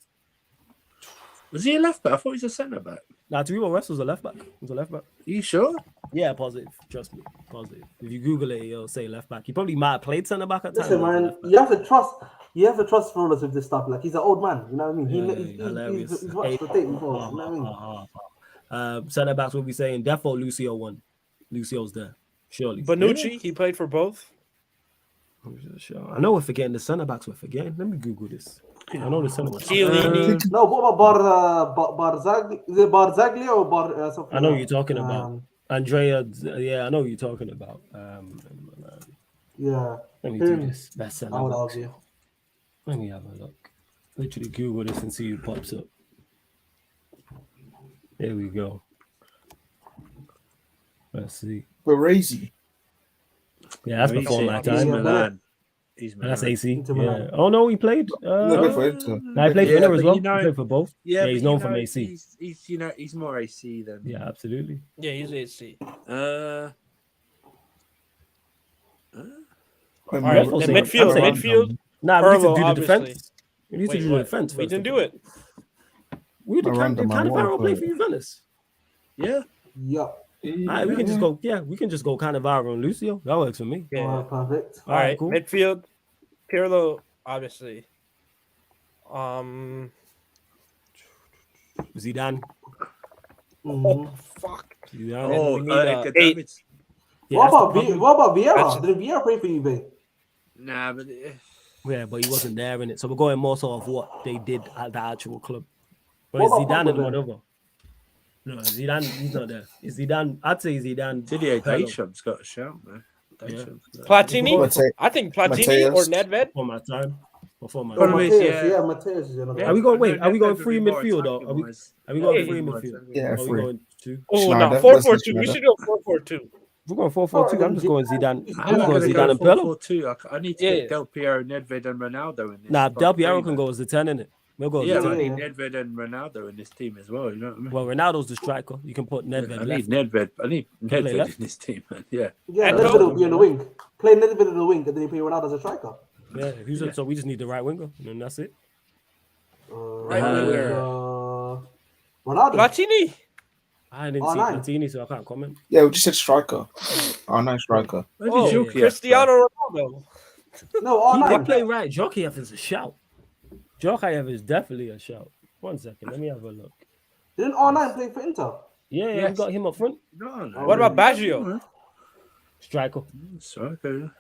Was he a left back? I thought he was a centre back. Nah, Taribo West was a left back. Was a left back. You sure? Yeah, positive. Trust me, positive. If you Google it, it'll say left back. He probably might have played centre back at times. Listen, but he's a man, left back. you have to trust. You have to trust Flawless with this stuff. Like he's an old man. You know what I mean? Hilarious. He's watched the tape before. You know what I mean? Centre backs will be saying defo Lucio won. Lucio's there, surely. Bonucci, he played for both. Sure. I know we're forgetting the centre backs. We're forgetting. Let me Google this. I know the centre backs. Chiellini. No, what about Barzagli? Is it Barzagli or Bar? Something I know like you're talking about Andrea. Yeah, I know what you're talking about. Yeah. Let me do this. Best centre I would backs. argue. Let me have a look. Literally Google this and see who pops up. There we go. Let's see. Baresi. Yeah, that's before my time. Milan. He's And that's Milan. AC. Inter Yeah. Milan. Oh no, he played. No, played for Inter. No, he played for Yeah, Inter as but well. you know- He played for both. Yeah, he's but known you from know, AC. He's more AC than. Yeah, absolutely. Yeah, he's AC. All right, Defo the saying- midfield, I'm saying- midfield. Nah, we need to Pirlo, do the obviously. defense. We need to Wait, do the what? defense. We first didn't of do all. it. We did Miranda, kind man, of what a Pirlo play player. for Juventus. Yeah. Yup. All right, we can just go. Yeah, we can just go kind of viral on Lucio. That works for me. Yeah. Alright, perfect. All right, cool. midfield. Pirlo, obviously. Zidane. Mhm. Fuck. Zidane. Oh, we need, Edgar eight. Davids. Yeah, What that's the about problem. What about Vieira? That's- Did Vieira play for Juve? Nah, but Yeah, but he wasn't there in it. So we're going more sort of what they did at the actual club. But What it's about Zidane Pogba and then? whatever. No, Zidane, he's not there. It's Zidane. I'd say Zidane. Didier Pirlo. Deschamps got a shout, man. Deschamps got a- Platini. Mate- I think Platini or Mateus. Nedved. Before my time. Before my Oh, Problem time. is, Mateus, yeah. Mateus is another Yeah, Are we going? I Wait, know are we going Nedved free would be more midfield or are we? attacking-wise. Are we going Yeah, free more midfield? attacking. Yeah, Or are we free. going two? Oh Schneider, no, 4-4-2. Wesley We Schneider. should go 4-4-2. If we're going 4-4-2. I'm just going Zidane. I'm I'm just going going to Zidane go and Pirlo. 4-4-2. I need to Yeah. get Del Piero, Nedved, and Ronaldo in this. Nah, Del front Piero three, can man. go as the 10 in it. We'll go as Yeah, the but I 10. need Nedved and Ronaldo in this team as well. You know what I mean? Well, Ronaldo's the striker. You can put Nedved I left. need Nedved. I need play Nedved left? in this team, man. Yeah. Yeah, And Nedved Ronaldo. will be on the wing. Play Nedved in the wing, and then you play Ronaldo as a striker. Yeah, so we just need the right winger, and then that's it. Right winger. Ronaldo. Platini. I didn't see R9. Platini, so I can't comment. Yeah, we just said striker. Oh, no, striker. Where Oh, did Jokic play? Cristiano Ronaldo. No, He did R9. play right. Jokic is a shout. Jokic is definitely a shout. 1 second, let me have a look. Didn't R9 play for Inter? Yeah, we Yes. got him up front. No, no. What about Baggio? Striker. Striker.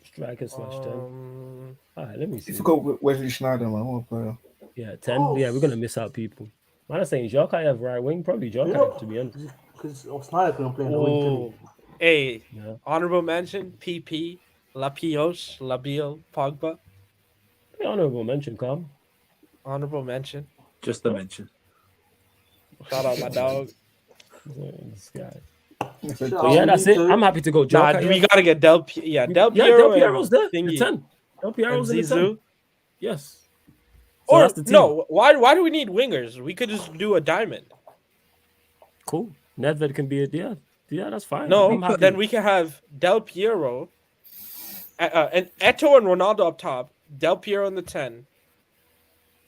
Striker slash 10. All right, let me see. If you go with Wesley Schneider, man, what a player. Yeah, 10. Oh. Yeah, we're going to miss out people. Man, I'm saying Jokic right wing. Probably Jokic, Yeah. to be honest. Because Snyder couldn't play in the wing, Oh, could hey, Yeah. honorable mention: PP, Lapios, Labiel, Pogba. Hey, honorable mention, Calm. Honorable mention. Just a mention. Shout out my dog. This guy. he? But yeah, that's it. I'm happy to go Nah, Jokic. we gotta get Del Piero. Yeah, Del Yeah, Piero. Del Piero's there. The Thingy. 10. Del Piero's in And the 10. Zizou. Yes. So Or that's the team. no, why do we need wingers? We could just do a diamond. Cool. Nedved can be a yeah, that's fine. No, I'm happy. then we can have Del Piero, and Eto and Ronaldo up top. Del Piero in the 10.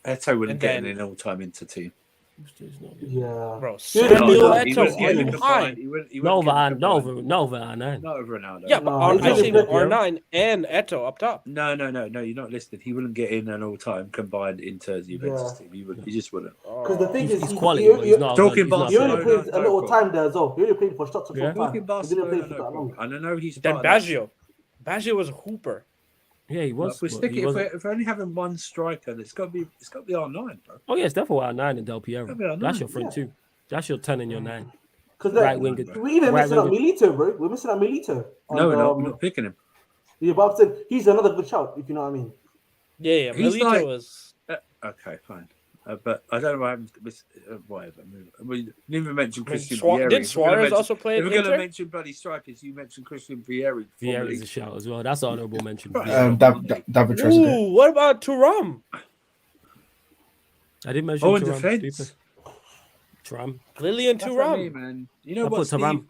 Eto wouldn't And get in then- an all-time Inter team. Yeah. Bro, Yeah, Samuel no, he Eto wouldn't get in on the 9. fine. He wouldn't No get over in the no fine. over no over R9. Not over Ronaldo. Yeah, but No, I he's think not R9 and Eto up top. No, you're not listening. He wouldn't get in an all-time combined Inter Juventus team. He just wouldn't. Because the thing He's, is, he's quality, but he's not. Talking he's not he Barcelona. only good. played a little time there as well. He only played for shots Yeah. time. Talking He didn't Barcelona, play no for that long. problem. And I know he's Then part of that. Baggio. Baggio was a hooper. Yeah, he was. If we but stick he it, wasn't- if we're only having one striker, it's got to be R9, bro. Oh yeah, it's definitely R9 and Del Piero. That'd be R9, That's your front yeah. two. That's your 10 and your 9. Because Right winger. we even Right missing out winger. Milito, bro. We're missing out Milito. No, And, we're not picking him. Yeah, but I'm saying he's another good shout, if you know what I mean. Yeah, He's Milito like- was. Okay, fine. But I don't know why I'm whatever. We didn't even mention Christian Did Vieri. Suarez also play If at we're going to Inter? mention bloody strikers, you mentioned Christian Vieri. Vieira's a shout as well. That's honorable mention. Right. Vieira. David Trezeguet. Ooh, what about Thuram? I didn't mention Oh, in Thuram. defense. Stupid. Thuram. Lillian That's what I mean, Thuram. man. You know I what, put Steve? Thuram.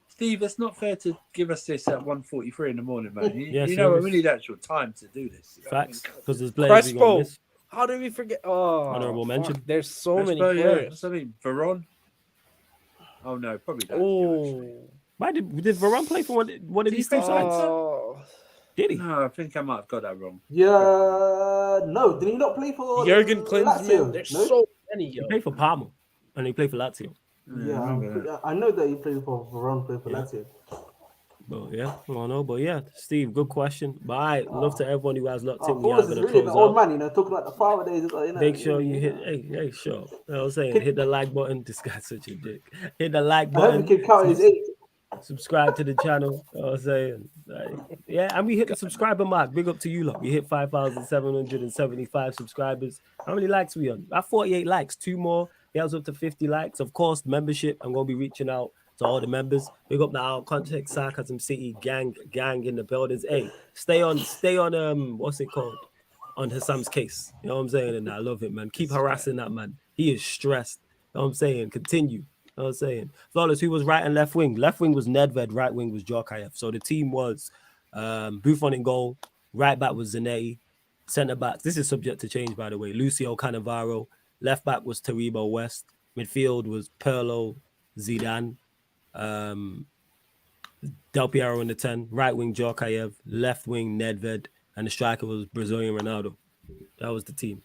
Steve, it's not fair to give us this at 1:43 in the morning, man. You, Yes, you know it what? is. We need actual time to do this. You know what I Facts. mean? Because there's players we gonna Crespo. miss. How did we forget? Oh, Honorable fuck. mention. There's so many Yeah, players. something Veron. Oh no, probably not. Oh, Why did Varane play for one of these two sides? oh. Did he? No, I think I might have got that wrong. Yeah, no, did he not play for Jurgen Lazio? Klinsmann. There's No? so many, He yo. played for Parma, and he played for Lazio. Yeah, I remember that. I know that he played for Veron, played for Yeah. Lazio. But yeah, I don't know. But yeah, Steve, good question. But I love to everyone who has locked in. We are Paulus is going to really an close old out. man, talking about the father days. You know, Make sure you know. hit. Hey, sure. You know what I'm saying? Hit the like button. This guy's such a dick. Hit the like I hope button. he can count his age. Subscribe to the channel. You know what I'm saying? Like, yeah, and we hit the subscriber mark. Big up to you, lot. We hit 5,775 subscribers. How many likes we on? At 48 likes. 2 more. Get us up to 50 likes. Of course, membership. I'm gonna be reaching out to all the members. Big up now. Contact Sarcasm City gang in the buildings. Hey, stay on. What's it called? On Hassam's case. You know what I'm saying? And I love it, man. Keep harassing that man. He is stressed. You know what I'm saying? Continue. You know what I'm saying? Flawless, who was right and left wing? Left wing was Nedved, right wing was Djorkaeff. So the team was Buffon in goal, right back was Zanetti, centre back. This is subject to change, by the way. Lucio Cannavaro, left back was Taribo West, midfield was Pirlo, Zidane, Del Piero in the 10, right wing Djorkaeff, left wing Nedved, and the striker was Brazilian Ronaldo. That was the team.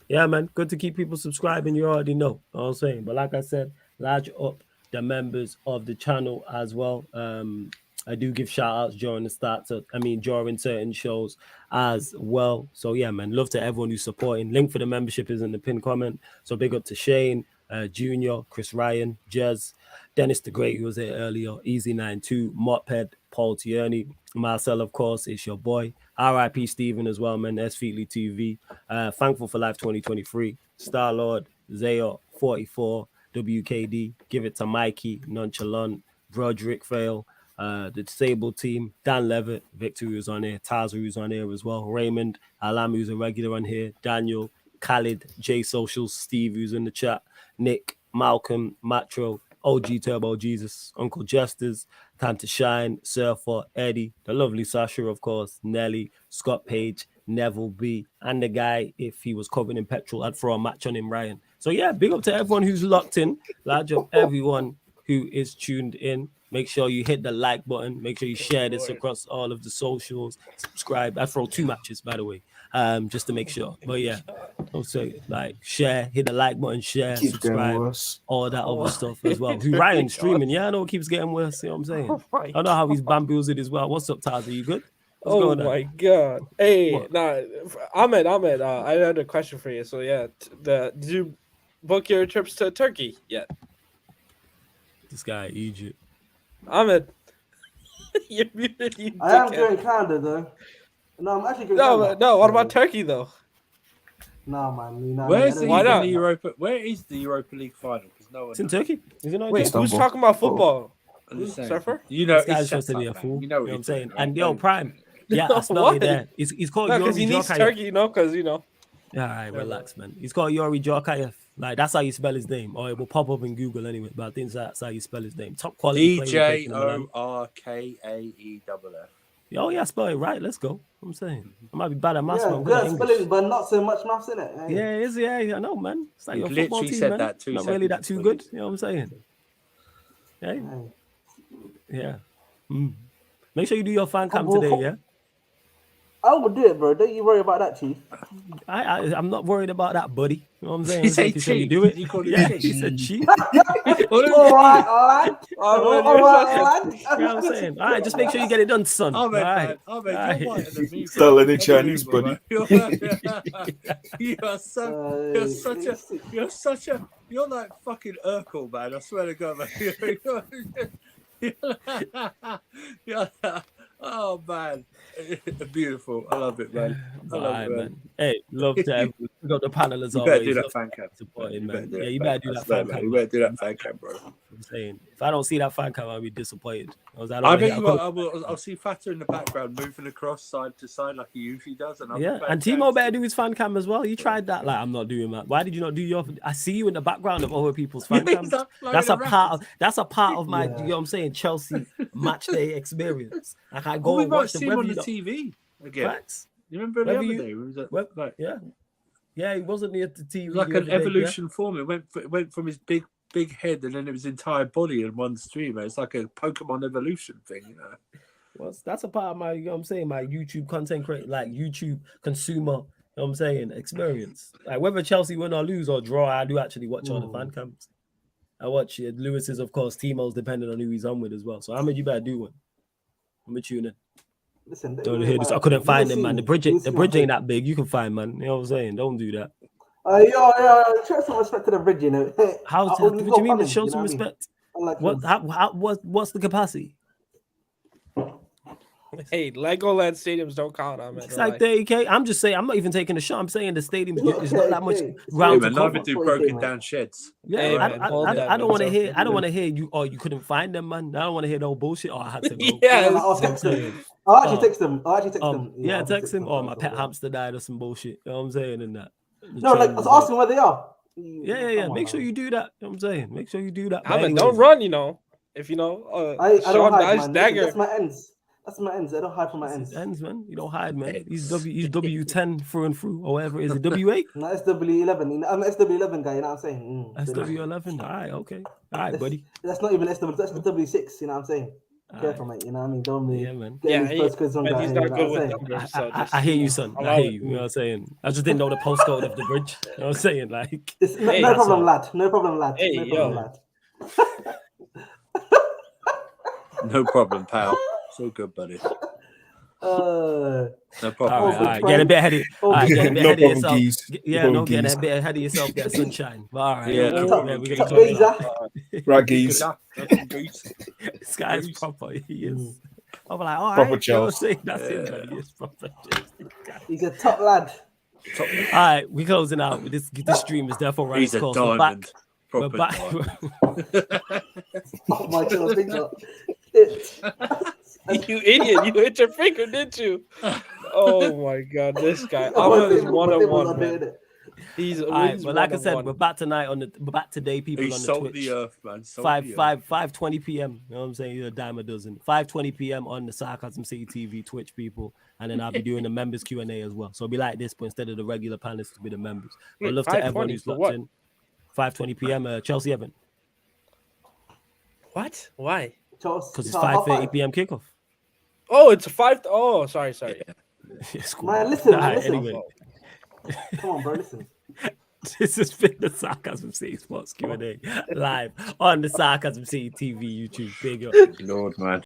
Yeah, man, good to keep people subscribing. You already know what I'm saying. But like I said, large up the members of the channel as well. I do give shout outs during during certain shows as well. So yeah, man, love to everyone who's supporting. Link for the membership is in the pinned comment. So big up to Shane, Junior, Chris Ryan, Jez, Dennis the Great, who was here earlier, Easy92, Motped, Paul Tierney, Marcel, of course, it's your boy. RIP Stephen as well, man. S Feetly TV. Thankful for Life 2023. Star Lord, Zayo 44, WKD. Give it to Mikey, Nonchalant, Broderick Fail, the Disabled Team, Dan Levitt, Victor who's on here, Taz who's on here as well, Raymond, Alam who's a regular on here, Daniel, Khalid, J Socials, Steve who's in the chat, Nick, Malcolm, Matro, OG Turbo Jesus, Uncle Jesters, Time to Shine, Surfer, Eddie, the lovely Sasha, of course, Nelly, Scott Page, Neville B, and the guy, if he was covered in petrol, I'd throw a match on him, Ryan. So yeah, big up to everyone who's locked in. Large up everyone who is tuned in. Make sure you hit the like button. Make sure you share this across all of the socials. Subscribe. I throw 2 matches, by the way, just to make sure. But yeah, also like share, hit the like button, share, Keeps getting subscribe, worse. all that other stuff as well. Who Ryan streaming? Yeah, I know it keeps getting worse. You know what I'm saying? I don't know how he's bamboozled as well. What's up, Taz? Are you good? What's going on? My god! Hey, What? nah, Ahmed, I had a question for you. So yeah, did you book your trips to Turkey yet? This guy, Egypt. Ahmed, you're muted. You I am dickhead. going Canada though. No, I'm actually going No, Canada. no. What about Turkey though? No, man. You know, Where's I the don't Why know. not? Europa? Where is the Europa League final? Because no one. It's in knows. Turkey. Is it not in Wait, Turkey? who's Istanbul. talking about football? I'm just saying. Surfer? You know, This guy's it's supposed to be a shut up, fool. man. You You know know what I'm he's saying? doing, And right? yo, Prime. Yeah, I spelled Why? it there. He's called No, Yuri because he needs Djorkaeff. Turkey, because Yeah, all right, relax, man. He's called Yuri Djorkaeff. Like, that's how you spell his name. Or it will pop up in Google anyway, but I think that's how you spell his name. Top quality player. DJORKAEFF. Oh, yeah, spell it right. Let's go. I'm saying. I might be bad at maths, Yeah, but I'm good at good English. spelling, but not so much maths in it. Hey. Yeah, it is. Yeah, I know, man. It's like You your football literally team, said man. that 2 Not really that seconds too before good. You know what I'm saying? Hey, Hey. yeah. Make sure you do your fan cam today, yeah? I will do it, bro. Don't you worry about that, Chief. I'm not worried about that, buddy. You know what I'm saying? He said Making sure you cheap. do it. You called him Yeah, cheap. he said cheap. All right, lad. Oh, All right, lad. You know what I'm saying? All right, just make sure you get it done, son. Oh All man, right. oh man, Alright. you're whiter than me. Start bro. learning Chinese, buddy. You're like fucking Urkel, man. I swear to God, man. Oh man, beautiful. I love it, man. I All love right, it, man. Hey, love to everyone. Pick up the panel as You always. better do that Love fan cam. supporting, man. Yeah, you better do that I swear, fan man. cam. You better do that fan cam, bro. I'm saying, if I don't see that fan cam, I'll be disappointed. I bet you what, I'll see Fata in the background moving across side to side like he usually does. And Yeah, and Timo better do his fan cam as well. You tried that. Like, I'm not doing that. Why did you not do your? I see you in the background of other people's fan cams. That's a part of my. You know what I'm saying? Chelsea match day experience. Like I go we and might watch see them. him on the Whether TV again. Facts. You remember the Whether other you- day? We was at, Well, like, yeah. Yeah, he wasn't near the TV. It was like the an other day, yeah? evolution form. It went from his big head and then it was entire body in one stream. It's like a Pokemon evolution thing, you know. Well, that's a part of my, you know what I'm saying, my YouTube content create, like YouTube consumer, you know what I'm saying, experience. Like whether Chelsea win or lose or draw, I do actually watch all the fan cams. I watch it. Lewis's, of course, Timo's depending on who he's on with as well. So how much you better do one? I'm gonna tune in. Listen, Don't hear this. I couldn't find them, man. The bridge ain't that big. You can find, man. You know what I'm saying? Don't do that. Show some respect to the bridge, you know. How's what do you mean to show some respect? What's the capacity? Hey, Legoland stadiums don't count. It's like 30K. I'm just saying, I'm not even taking a shot. I'm saying the stadium is not that much ground to cover. Do broken down sheds. Yeah, Hey, I don't want to hear. I don't want to hear you. Or you couldn't find them, man. I don't want to hear no bullshit. Or I had to go. Yeah, I'll text them. I'll actually text them. Yeah, text him. Or my pet hamster died or some bullshit. You know what I'm saying? And that. No, like I was asking where they are. Yeah. Make sure you do that. You know what I'm saying? Make sure you do that. I mean, don't run. You know, if you know, I don't hide, man. dagger. That's my ends. That's my ends. I don't hide from my ends. Ends, man. You don't hide, man. He's W10 through and through, or whatever. Is it W8? No, SW11. I'm an SW11 guy. You know what I'm saying? SW11. All right, okay. All right, buddy. That's not even SW. That's the W6. You know what I'm saying? Careful, mate. You know what I mean? Don't be. Yeah, man. He's not good with numbers. I hear you, son. I hear you. You know what I'm saying? I just didn't know the postcode of the bridge. You know what I'm saying? Like, no problem, lad. No problem, lad. Hey, no problem, lad. No problem, pal. So good, buddy. No problem. All right. Get a bit ahead of, get a bit ahead of yourself. Get a bit ahead of yourself. Get sunshine. But all right. We're gonna close it. Right, geese. This guy is proper. He is. I'm like, all Proper right. Chelsea. That's it, man. He is proper. He's a top lad. All right, we're closing out. This stream is therefore running He's a course. diamond. We're back. Oh my God! You idiot! You hit your finger, didn't you? Oh my God, this guy. I'm is 101, man. He's all right, but like I said, we're back tonight we're back today, people on the Twitch. The earth, man. 5:20 p.m. You know what I'm saying? You're a dime a dozen. 5:20 p.m. on the Sarcasm City TV Twitch, people, and then I'll be doing the members Q&A as well. So it'll be like this, but instead of the regular panelists, to be the members. I'd love to everyone who's locked in. 5:20 p.m. Chelsea Evan. What? Why? Because it's 5:30 p.m. kickoff. Oh, it's a 5. Oh, sorry. It's cool. Man, listen. Anyway. Come on, bro. Listen. This has been the Sarcasm City Sports Q&A live on the Sarcasm City TV YouTube. Big up. Lord, man.